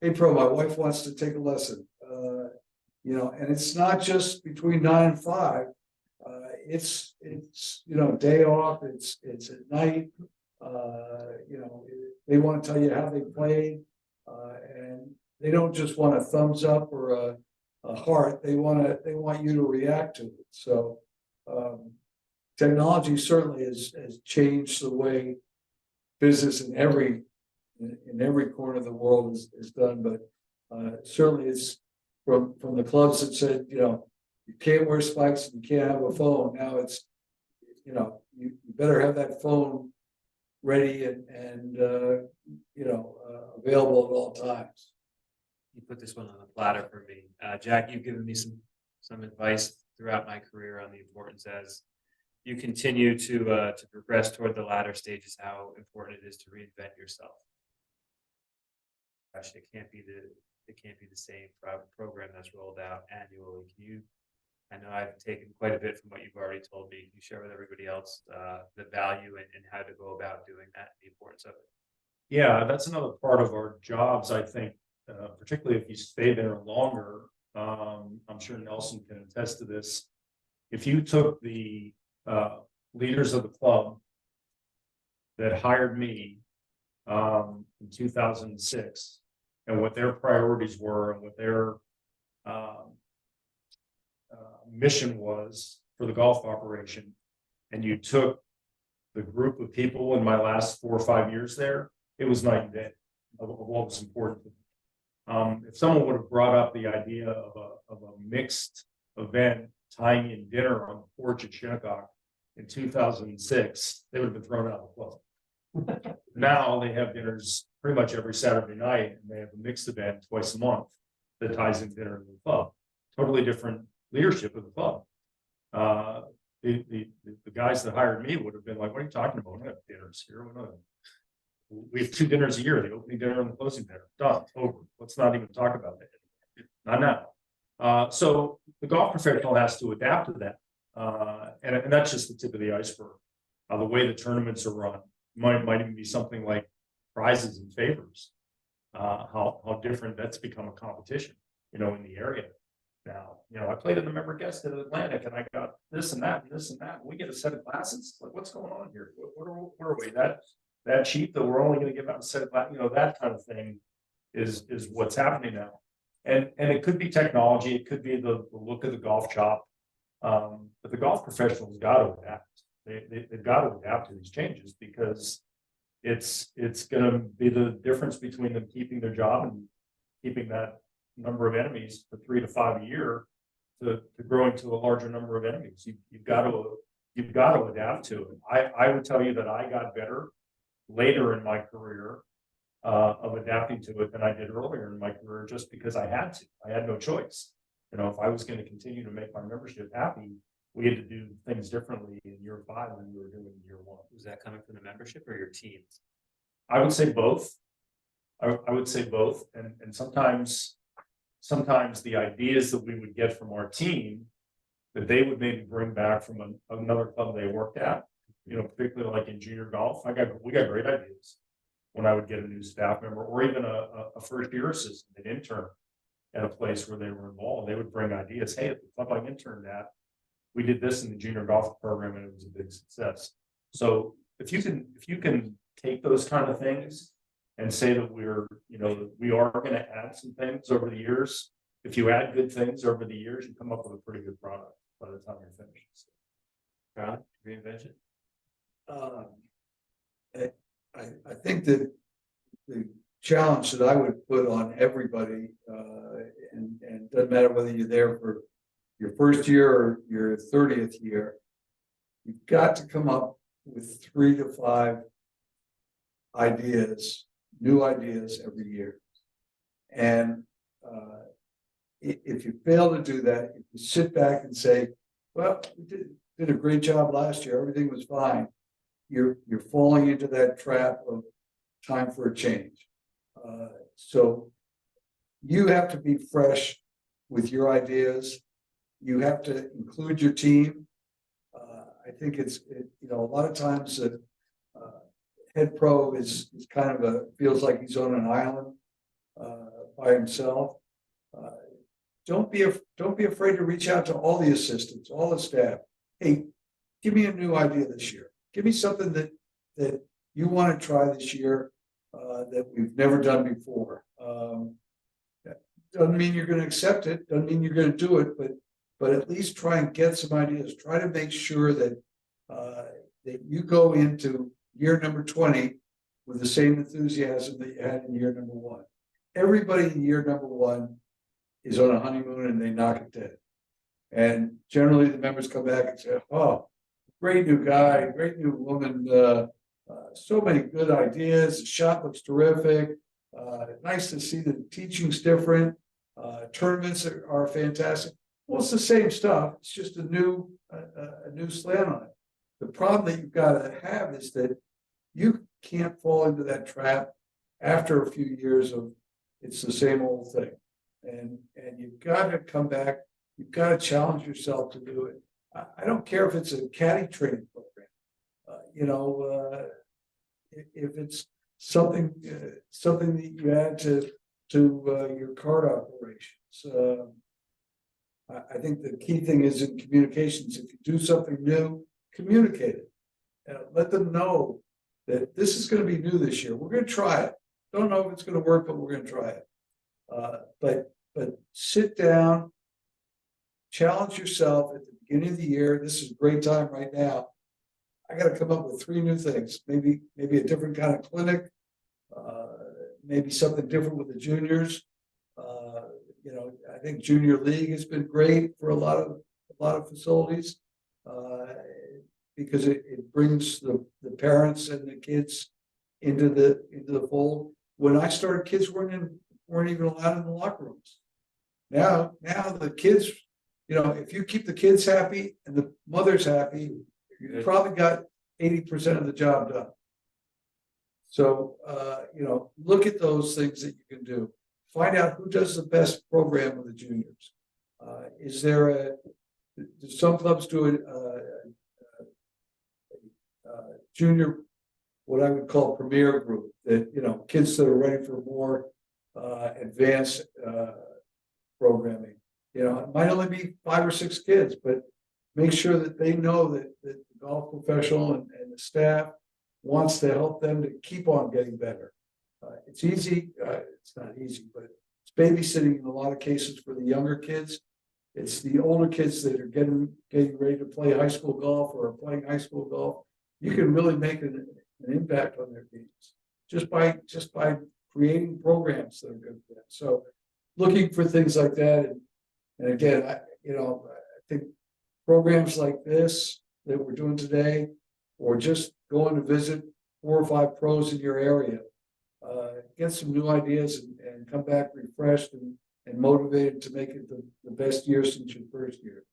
Hey pro, my wife wants to take a lesson. And it's not just between 9 and 5. It's day off, it's at night. They want to tell you how they played, and they don't just want a thumbs up or a heart. They want you to react to it. So technology certainly has changed the way business in every corner of the world is done, but certainly it's from the clubs that said, you can't wear spikes and you can't have a phone. Now it's, you better have that phone ready and available at all times. You put this one on the platter for me. Jack, you've given me some advice throughout my career on the importance as you continue to progress toward the latter stages, how important it is to reinvent yourself. Gosh, it can't be the same program that's rolled out annually. I know I've taken quite a bit from what you've already told me. Can you share with everybody else the value and how to go about doing that, the importance of it? Yeah, that's another part of our jobs, I think, particularly if you stay there longer. I'm sure Nelson can attest to this. if you took the leaders of the club that hired me in 2006 and what their priorities were and what their mission was for the golf operation, and you took the group of people in my last 4 or 5 years there, it was night and day of what was important to them. If someone would have brought up the idea of a mixed event tying in dinner on the porch at Shinnecock in 2006, they would have been thrown out of the club. Now they have dinners pretty much every Saturday night, and they have a mixed event twice a month that ties in dinner in the club. Totally different leadership of the club. The guys that hired me would have been like, "What are you talking about? We don't have dinners here. We have 2 dinners a year: the opening dinner and the closing dinner. Done. Over. Let's not even talk about that. Not now." So the golf professional has to adapt to that, and that's just the tip of the iceberg. The way the tournaments are run might even be something like prizes and favors. How different that's become a competition, in the area. Now, I played in the member guest at Atlantic, and I got this and that and this and that. We get a set of glasses. Like, what's going on here? What are we that cheap that we're only going to give out a set of glasses? That kind of thing is what's happening now. And it could be technology. It could be the look of the golf shop. But the golf professionals got to adapt. They've got to adapt to these changes, because it's going to be the difference between them keeping their job and keeping that number of enemies for 3 to 5 a year to growing to a larger number of enemies. You've got to adapt to it. I would tell you that I got better later in my career of adapting to it than I did earlier in my career, just because I had to. I had no choice. If I was going to continue to make my membership happy, we had to do things differently in year 5 than we were doing in year 1. Was that coming from the membership or your teams? I would say both. I would say both, and sometimes the ideas that we would get from our team that they would maybe bring back from another club they worked at, particularly like in junior golf. We got great ideas when I would get a new staff member, or even a first year assistant, an intern at a place where they were involved. They would bring ideas. Hey, at the club I interned at, we did this in the junior golf program, and it was a big success. So if you can take those kind of things and say that we are going to add some things over the years. If you add good things over the years, you come up with a pretty good product by the time you're finished. Ron, reinvention. I think that the challenge that I would put on everybody, and doesn't matter whether you're there for your first year or your 30th year, you've got to come up with 3 to 5 ideas, new ideas every year. And if you fail to do that, if you sit back and say, "Well, we did a great job last year, everything was fine," you're falling into that trap of time for a change. So you have to be fresh with your ideas. You have to include your team. I think a lot of times that head pro is kind of feels like he's on an island by himself. Don't be afraid to reach out to all the assistants, all the staff. Hey, give me a new idea this year. Give me something that you want to try this year that we've never done before. Doesn't mean you're going to accept it. Doesn't mean you're going to do it, but at least try and get some ideas. Try to make sure that that you go into year number 20 with the same enthusiasm that you had in year number 1. Everybody in year number 1 is on a honeymoon and they knock it dead. And generally the members come back and say, "Oh, great new guy, great new woman, so many good ideas. The shot looks terrific. Nice to see the teaching's different. Tournaments are fantastic." Well, it's the same stuff. It's just a new slant on it. The problem that you've got to have is that you can't fall into that trap after a few years of it's the same old thing. And you've got to come back. You've got to challenge yourself to do it. I don't care if it's a caddy training program. If it's something that you add to your card operations. I think the key thing is in communications. If you do something new, communicate it. Let them know that this is going to be new this year. We're going to try it. Don't know if it's going to work, but we're going to try it. But sit down, challenge yourself at the beginning of the year. This is a great time right now. I got to come up with 3 new things. Maybe a different kind of clinic. Maybe something different with the juniors. I think junior league has been great for a lot of facilities. Because it brings the parents and the kids into the fold. When I started, kids weren't even allowed in the locker rooms. Now the kids, if you keep the kids happy and the mothers happy, you probably got 80% of the job done. So look at those things that you can do. Find out who does the best program with the juniors. Do some clubs do a junior, what I would call premier group, that kids that are ready for more advanced programming. It might only be 5 or 6 kids, but make sure that they know that the golf professional and the staff wants to help them to keep on getting better. It's easy, it's not easy, but it's babysitting in a lot of cases for the younger kids. It's the older kids that are getting ready to play high school golf or are playing high school golf. You can really make an impact on their games just by creating programs that are good for them. So looking for things like that. And again, I think programs like this that we're doing today, or just going to visit 4 or 5 pros in your area, get some new ideas and come back refreshed and motivated to make it the best year since your first year.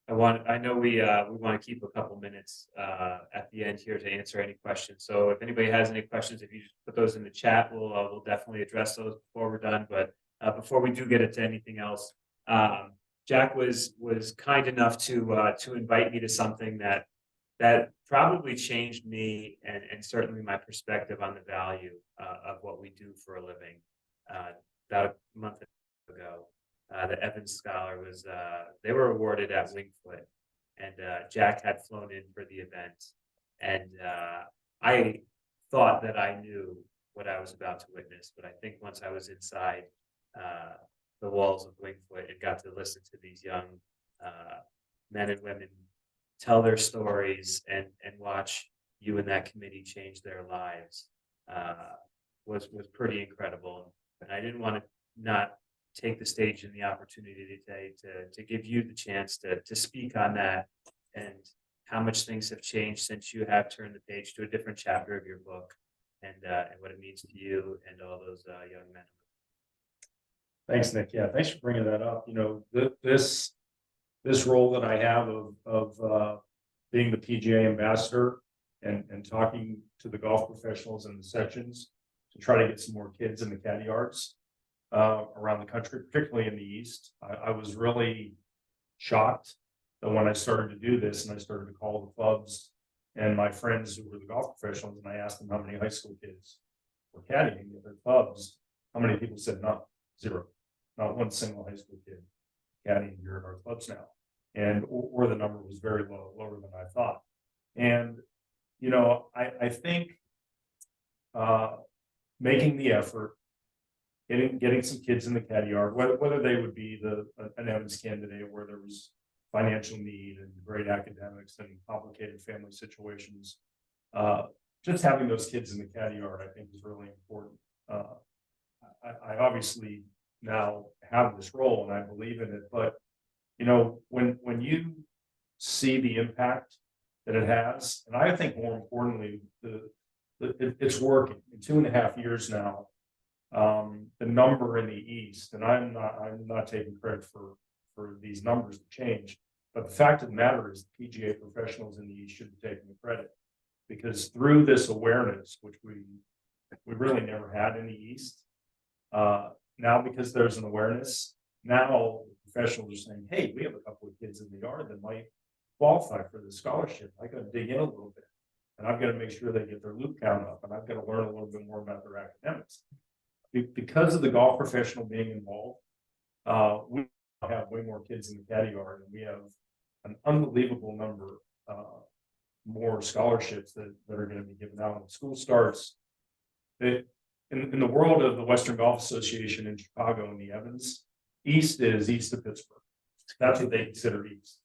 I know we want to keep a couple minutes at the end here to answer any questions. So if anybody has any questions, if you just put those in the chat, we'll definitely address those before we're done. But before we do get into anything else, Jack was kind enough to invite me to something that probably changed me and certainly my perspective on the value of what we do for a living. About a month ago, the Evans Scholar was they were awarded at Wingfoot, and Jack had flown in for the event, and I thought that I knew what I was about to witness, but I think once I was inside the walls of Wingfoot and got to listen to these young men and women tell their stories and watch you and that committee change their lives was pretty incredible. And I didn't want to not take the stage and the opportunity today to give you the chance to speak on that and how much things have changed since you have turned the page to a different chapter of your book and what it means to you and all those young men. Thanks, Nick. Yeah, thanks for bringing that up. This role that I have of being the PGA ambassador and talking to the golf professionals in the sections to try to get some more kids in the caddy arts around the country, particularly in the East. I was really shocked that when I started to do this and I started to call the clubs and my friends who were the golf professionals, and I asked them how many high school kids were caddying at their clubs, how many people said no, 0, not one single high school kid caddying here at our clubs now. And or the number was very low, lower than I thought. And I think making the effort, getting some kids in the caddy yard, whether they would be an Evans candidate where there was financial need and great academics and complicated family situations, just having those kids in the caddy yard, I think, is really important. I obviously now have this role and I believe in it, but when you see the impact that it has, and I think more importantly, it's working. In 2.5 years now, the number in the East, and I'm not taking credit for these numbers to change, but the fact of the matter is the PGA professionals in the East should be taking the credit, because through this awareness, which we really never had in the East, now because there's an awareness, now professionals are saying, hey, we have a couple of kids in the yard that might qualify for the scholarship. I got to dig in a little bit, and I've got to make sure they get their loop count up, and I've got to learn a little bit more about their academics. Because of the golf professional being involved, we have way more kids in the caddy yard, and we have an unbelievable number, more scholarships that are gonna be given out when school starts. That, in the world of the Western Golf Association in Chicago and the Evans, East is east of Pittsburgh. That's what they consider East.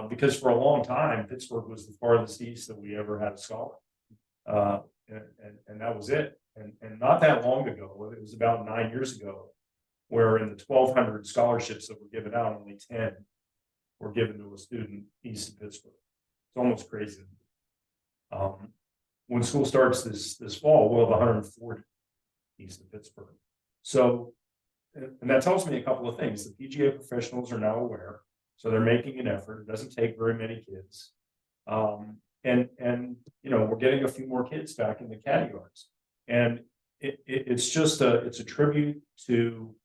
Because for a long time, Pittsburgh was the farthest east that we ever had a scholar. And that was it. And not that long ago, it was about 9 years ago, where in the 1,200 scholarships that were given out, only 10 were given to a student east of Pittsburgh. It's almost crazy. When school starts this fall, we'll have 140 east of Pittsburgh. So, and that tells me a couple of things. The PGA professionals are now aware, so they're making an effort. It doesn't take very many kids. And you know, we're getting a few more kids back in the caddy yards. And it's just it's a tribute to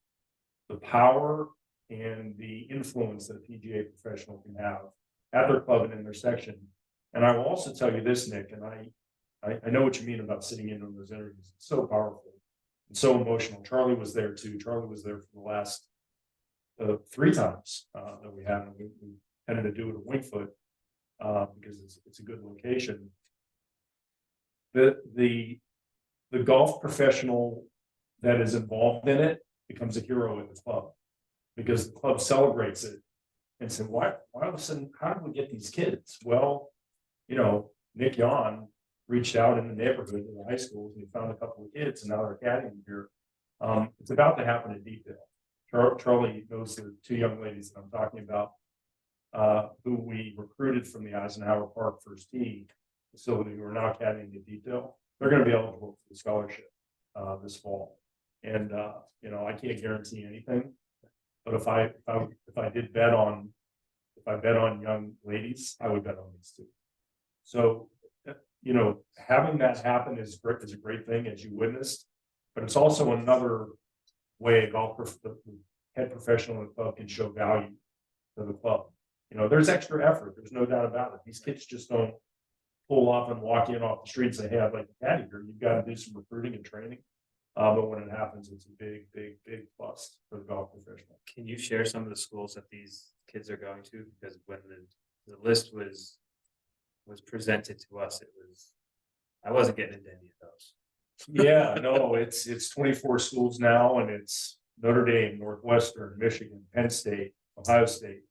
the power and the influence that a PGA professional can have at their club and in their section. And I will also tell you this, Nick, and I know what you mean about sitting in on those interviews. It's so powerful and so emotional. Charlie was there too. Charlie was there for the last 3 times that we had. We tended to do it at Wingfoot because it's a good location. The golf professional that is involved in it becomes a hero at the club because the club celebrates it and said, why all of a sudden, how did we get these kids? Well, you know, Nick Yon reached out in the neighborhood in the high schools and he found a couple of kids and now they're caddying here. It's about to happen in Deepdale. Charlie knows the 2 young ladies that I'm talking about, who we recruited from the Eisenhower Park First Tee facility who are now caddying in Deepdale. They're going to be eligible for the scholarship this fall. And you know, I can't guarantee anything, but if I did bet on, if I bet on young ladies, I would bet on these 2. So, you know, having that happen is a great thing, as you witnessed, but it's also another way a the head professional in the club can show value to the club. You know, there's extra effort. There's no doubt about it. These kids just don't pull off and walk in off the street and say, hey, I'd like a caddy here. You've got to do some recruiting and training. But when it happens, it's a big plus for the golf professional. Can you share some of the schools that these kids are going to? Because when the list was presented to us, I wasn't getting into any of those. Yeah, no, it's 24 schools now, and it's Notre Dame, Northwestern, Michigan, Penn State, Ohio State.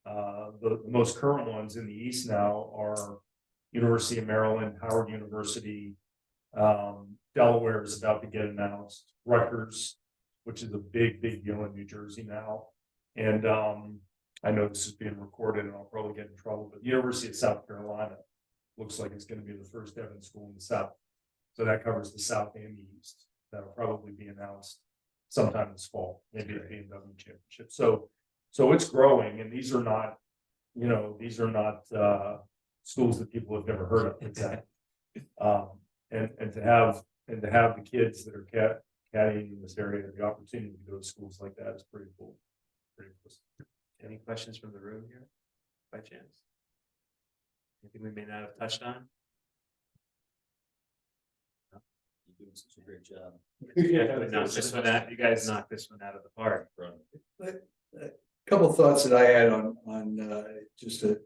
The most current ones in the East now are University of Maryland, Howard University, Delaware is about to get announced, Rutgers, which is a big deal in New Jersey now. And I know this is being recorded and I'll probably get in trouble, but the University of South Carolina looks like it's going to be the first Evans school in the South. So that covers the South and the East. That'll probably be announced sometime this fall, maybe at the BMW Championship. So it's growing, and these are not, you know, schools that people have never heard of. Exactly. And to have the kids that are caddying in this area, the opportunity to go to schools like that is pretty cool. Any questions from the room here, by chance? Anything we may not have touched on? You're doing such a great job. You guys knocked this one out of the park. A couple of thoughts that I had on just a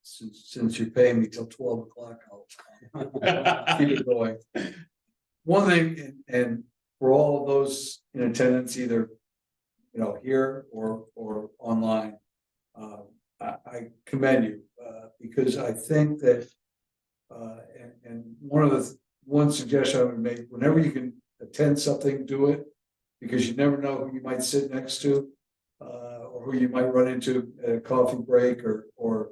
since you're paying me till 12 o'clock, I'll keep it going. One thing, and for all of those in attendance, either here or online, I commend you because I think that and one suggestion I would make: whenever you can attend something, do it, because you never know who you might sit next to or who you might run into at a coffee break or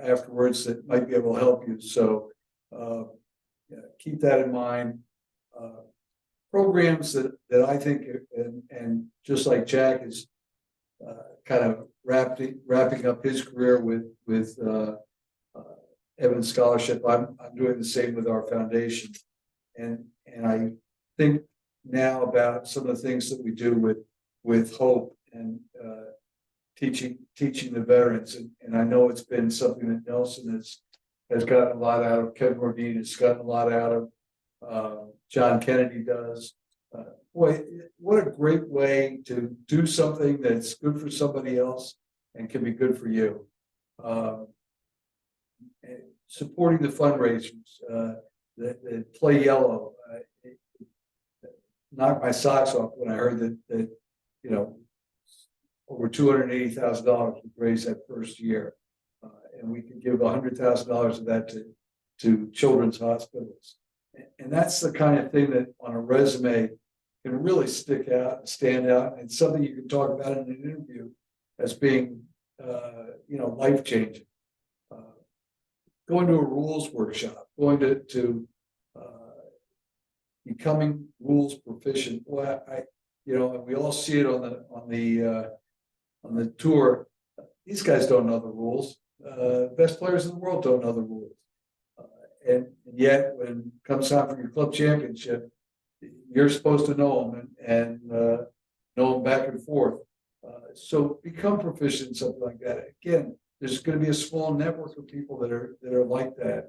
afterwards that might be able to help you. So keep that in mind. Programs that I think, and just like Jack is kind of wrapping up his career with Evans Scholarship, I'm doing the same with our foundation, and I think now about some of the things that we do with Hope and teaching the veterans, and I know it's been something that Nelson has gotten a lot out of. Kevin Rodine has gotten a lot out of. John Kennedy does. Boy, what a great way to do something that's good for somebody else and can be good for you. And supporting the fundraisers, that Play Yellow, it knocked my socks off when I heard that you know, over $280,000 was raised that first year. And we could give $100,000 of that to children's hospitals. And that's the kind of thing that on a resume can really stick out and stand out, and something you can talk about in an interview as being, life-changing. Going to a rules workshop, going to becoming rules proficient. Well, and we all see it on the tour. These guys don't know the rules. Best players in the world don't know the rules. And yet, when it comes time for your club championship, you're supposed to know them and know them back and forth. So become proficient in something like that. Again, there's going to be a small network of people that are like that.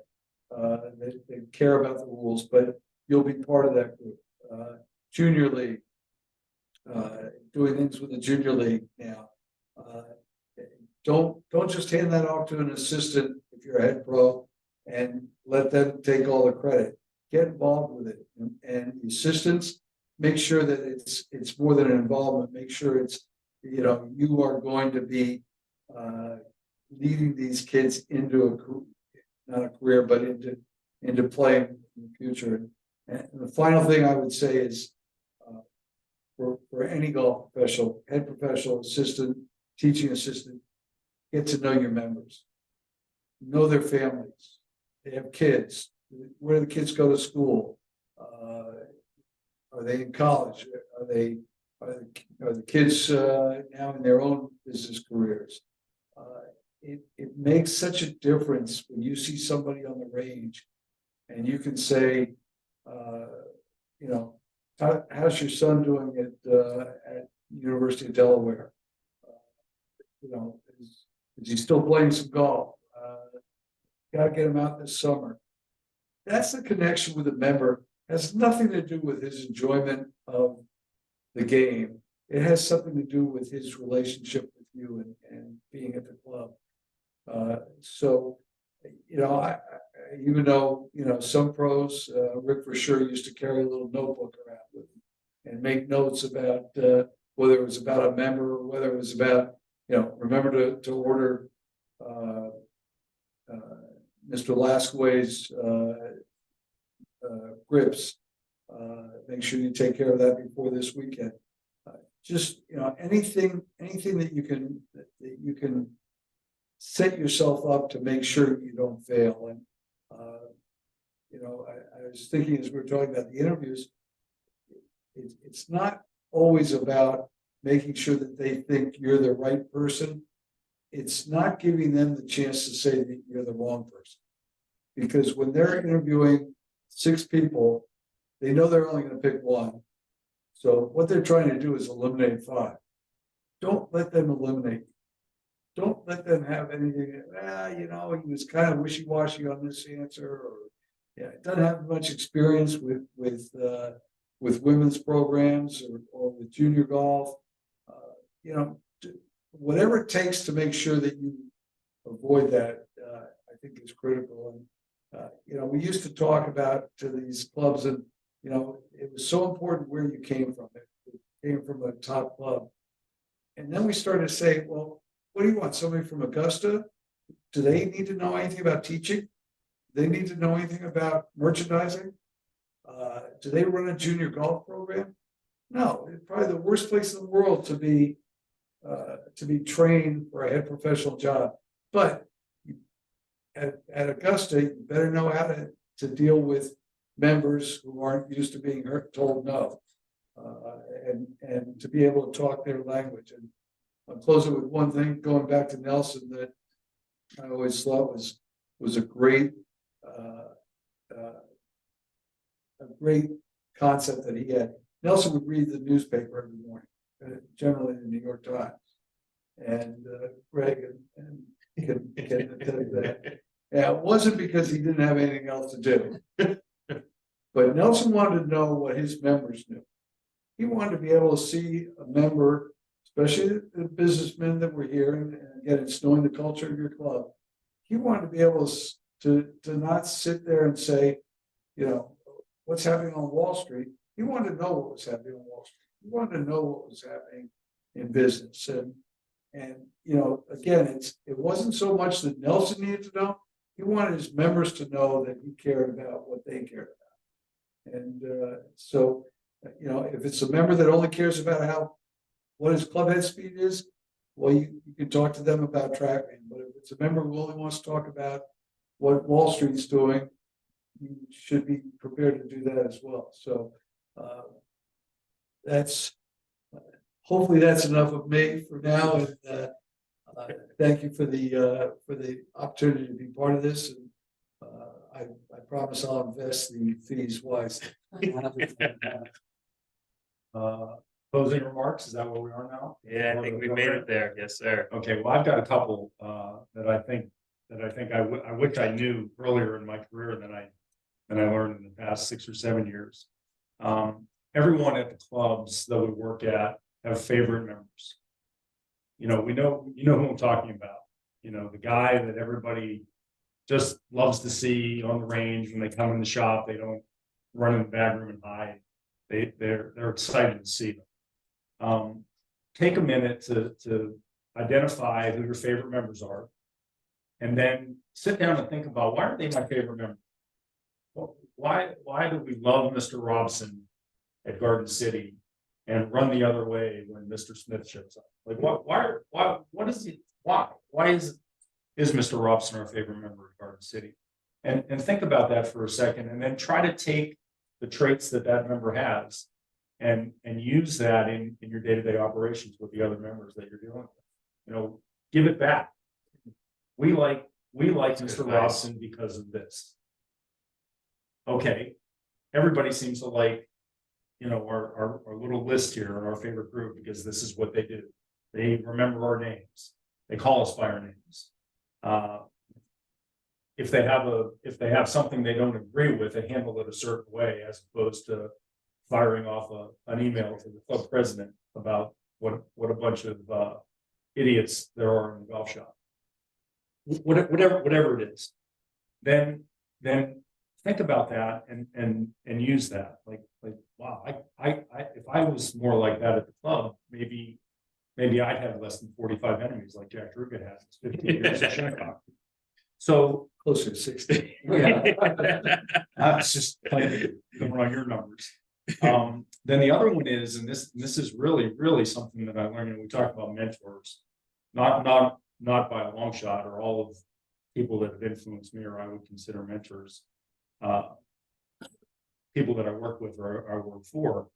They care about the rules, but you'll be part of that group. Junior league, doing things with the junior league now. Don't just hand that off to an assistant if you're a head pro and let them take all the credit. Get involved with it, and the assistants, make sure that it's more than an involvement. Make sure it's, you are going to be leading these kids into not a career, but into playing in the future. And the final thing I would say is, for any golf professional, head professional, assistant, teaching assistant, get to know your members, know their families. They have kids. Where do the kids go to school? Are they in college? Are the kids now in their own business careers? It makes such a difference when you see somebody on the range, and you can say, how's your son doing at University of Delaware? Is he still playing some golf? Got to get him out this summer. That's the connection with a member. It has nothing to do with his enjoyment of the game. It has something to do with his relationship with you and being at the club. I even though, some pros, Rick for sure used to carry a little notebook around with him and make notes about whether it was about a member or whether it was about, remember to order Mr. Lasquay's grips. Make sure you take care of that before this weekend. Anything that you can set yourself up to make sure you don't fail. And I was thinking as we were talking about the interviews, it's not always about making sure that they think you're the right person. It's not giving them the chance to say that you're the wrong person. Because when they're interviewing 6 people, they know they're only going to pick one. So what they're trying to do is eliminate 5. Don't let them eliminate. Don't let them have anything, he was kind of wishy-washy on this answer, or doesn't have much experience with women's programs or with junior golf. Whatever it takes to make sure that you avoid that, I think is critical. And we used to talk about to these clubs, and it was so important where you came from. It came from a top club, and then we started to say, well, what do you want? Somebody from Augusta? Do they need to know anything about teaching? Do they need to know anything about merchandising? Do they run a junior golf program? No, it's probably the worst place in the world to be trained for a head professional job. But at Augusta, you better know how to deal with members who aren't used to being told no, and to be able to talk their language. And I'll close it with one thing, going back to Nelson, that I always thought was a great concept that he had. Nelson would read the newspaper every morning, generally the New York Times, and Greg and can tell you that. Yeah, it wasn't because he didn't have anything else to do, but Nelson wanted to know what his members knew. he wanted to be able to see a member, especially the businessmen that were here, and again, it's knowing the culture of your club. He wanted to be able to not sit there and say, you know, what's happening on Wall Street. He wanted to know what was happening on Wall Street. He wanted to know what was happening in business. And you know, again, it wasn't so much that Nelson needed to know. He wanted his members to know that he cared about what they cared about. And so, you know, if it's a member that only cares about what his club head speed is, well, you can talk to them about TrackMan. But if it's a member who only wants to talk about what Wall Street's doing, you should be prepared to do that as well. So that's hopefully that's enough of me for now. And thank you for the opportunity to be part of this. And I promise I'll invest the fees wisely. Closing remarks, is that where we are now? Yeah, I think we made it there. Yes, sir. Okay, well, I've got a couple that I think I wish I knew earlier in my career than I learned in the past 6 or 7 years. Everyone at the clubs that we work at have favorite members. You know who I'm talking about. You know, the guy that everybody just loves to see on the range when they come in the shop. They don't run in the back room and hide. They're excited to see them. Take a minute to identify who your favorite members are, and then sit down and think about, why are they my favorite member? Why do we love Mr. Robson at Garden City and run the other way when Mr. Smith shows up? Like, what is it? Why is Mr. Robson our favorite member at Garden City? And think about that for a second, and then try to take the traits that member has and use that in your day-to-day operations with the other members that you're dealing with. You know, give it back. We like Mr. Robson because of this. Okay, everybody seems to like, you know, our little list here and our favorite group because this is what they do. They remember our names. They call us by our names. If they have something they don't agree with, they handle it a certain way, as opposed to firing off an email to the club president about what a bunch of idiots there are in the golf shop. Whatever it is, then think about that and use that. Like wow, if I was more like that at the club, maybe I'd have less than 45 enemies like Jack Druga has. 15 years at Shinnecock. So Closer to 60. yeah, it's just playing on your numbers. Then the other one is, and this is really something that I learned, and we talked about mentors, not by a long shot, or all of people that have influenced me or I would consider mentors. People that I work with or I work for.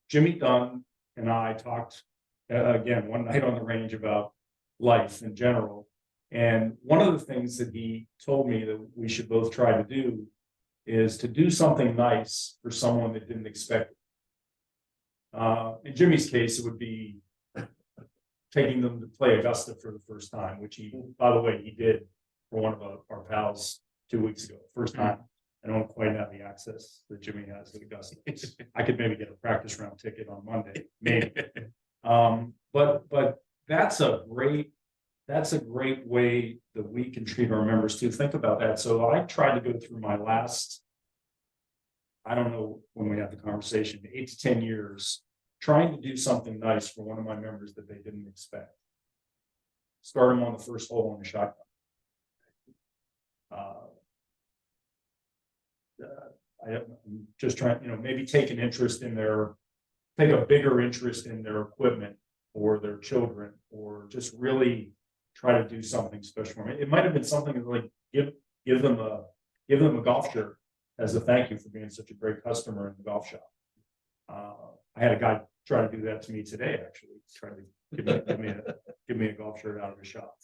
Jimmy Dunn and I talked again one night on the range about life in general. And one of the things that he told me that we should both try to do is to do something nice for someone that didn't expect it. In Jimmy's case, it would be taking them to play Augusta for the first time, which he, by the way, he did for one of our pals 2 weeks ago. First time. I don't quite have the access that Jimmy has at Augusta. I could maybe get a practice round ticket on Monday, maybe. But that's a great way that we can treat our members too. Think about that. So I tried to go through my last, I don't know when we had the conversation, 8 to 10 years, trying to do something nice for one of my members that they didn't expect. Start them on the first hole on the shotgun. I'm just trying, maybe take a bigger interest in their equipment or their children, or just really try to do something special for me. It might have been something like give them a golf shirt as a thank you for being such a great customer in the golf shop. I had a guy try to do that to me today, actually, try to give me a golf shirt out of the shop.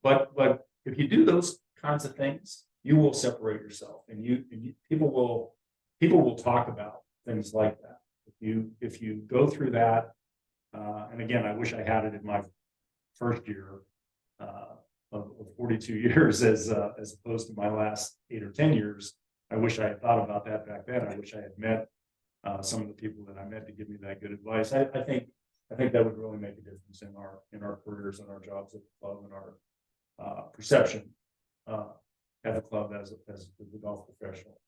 But if you do those kinds of things, you will separate yourself, and people will talk about things like that. If you go through that, and again, I wish I had it in my first year of 42 years as opposed to my last 8 or 10 years. I wish I had thought about that back then. I wish I had met some of the people that I met to give me that good advice. I think that would really make a difference in our careers and our jobs at the club and our perception at the club as the golf professional.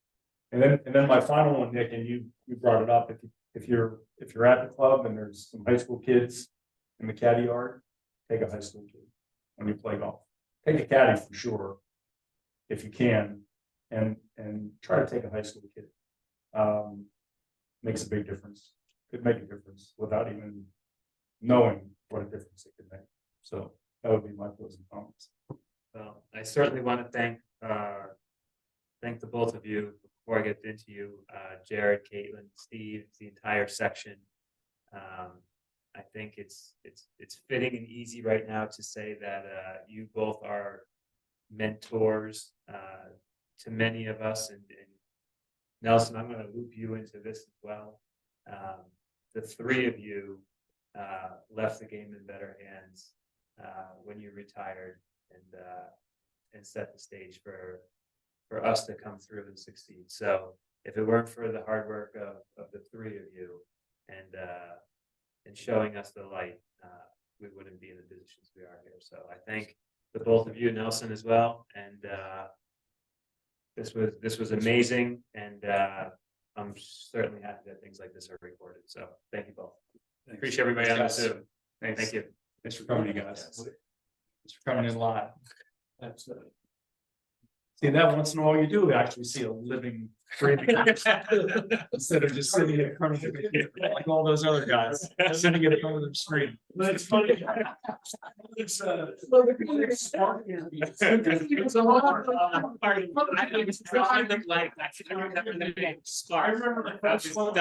And then my final one, Nick, and you brought it up, if you're at the club and there's some high school kids in the caddy yard, take a high school kid when you play golf. Take a caddy for sure, if you can, and try to take a high school kid. Makes a big difference. Could make a difference without even knowing what a difference it could make. So that would be my closing comments. Well, I certainly want to thank the both of you. Before I get into you, Jared, Caitlin, Steve, the entire section. I think it's fitting and easy right now to say that you both are mentors to many of us, and Nelson, I'm going to loop you into this as well. The three of you left the game in better hands when you retired, and set the stage for us to come through and succeed. So if it weren't for the hard work of the three of you and showing us the light, we wouldn't be in the positions we are here. So I thank the both of you, Nelson, as well. And this was amazing, and I'm certainly happy that things like this are recorded. So thank you both. Appreciate everybody on the Zoom. Thank you. Thanks for coming, you guys. Thanks for coming in live. Absolutely. See, that once in a while you do actually see a living, breathing instead of just sitting in front of the computer like all those other guys sitting in front of their screen. But it's funny. It's It's a lot of party. I was drawing the blank. I remember the name. I remember the first one.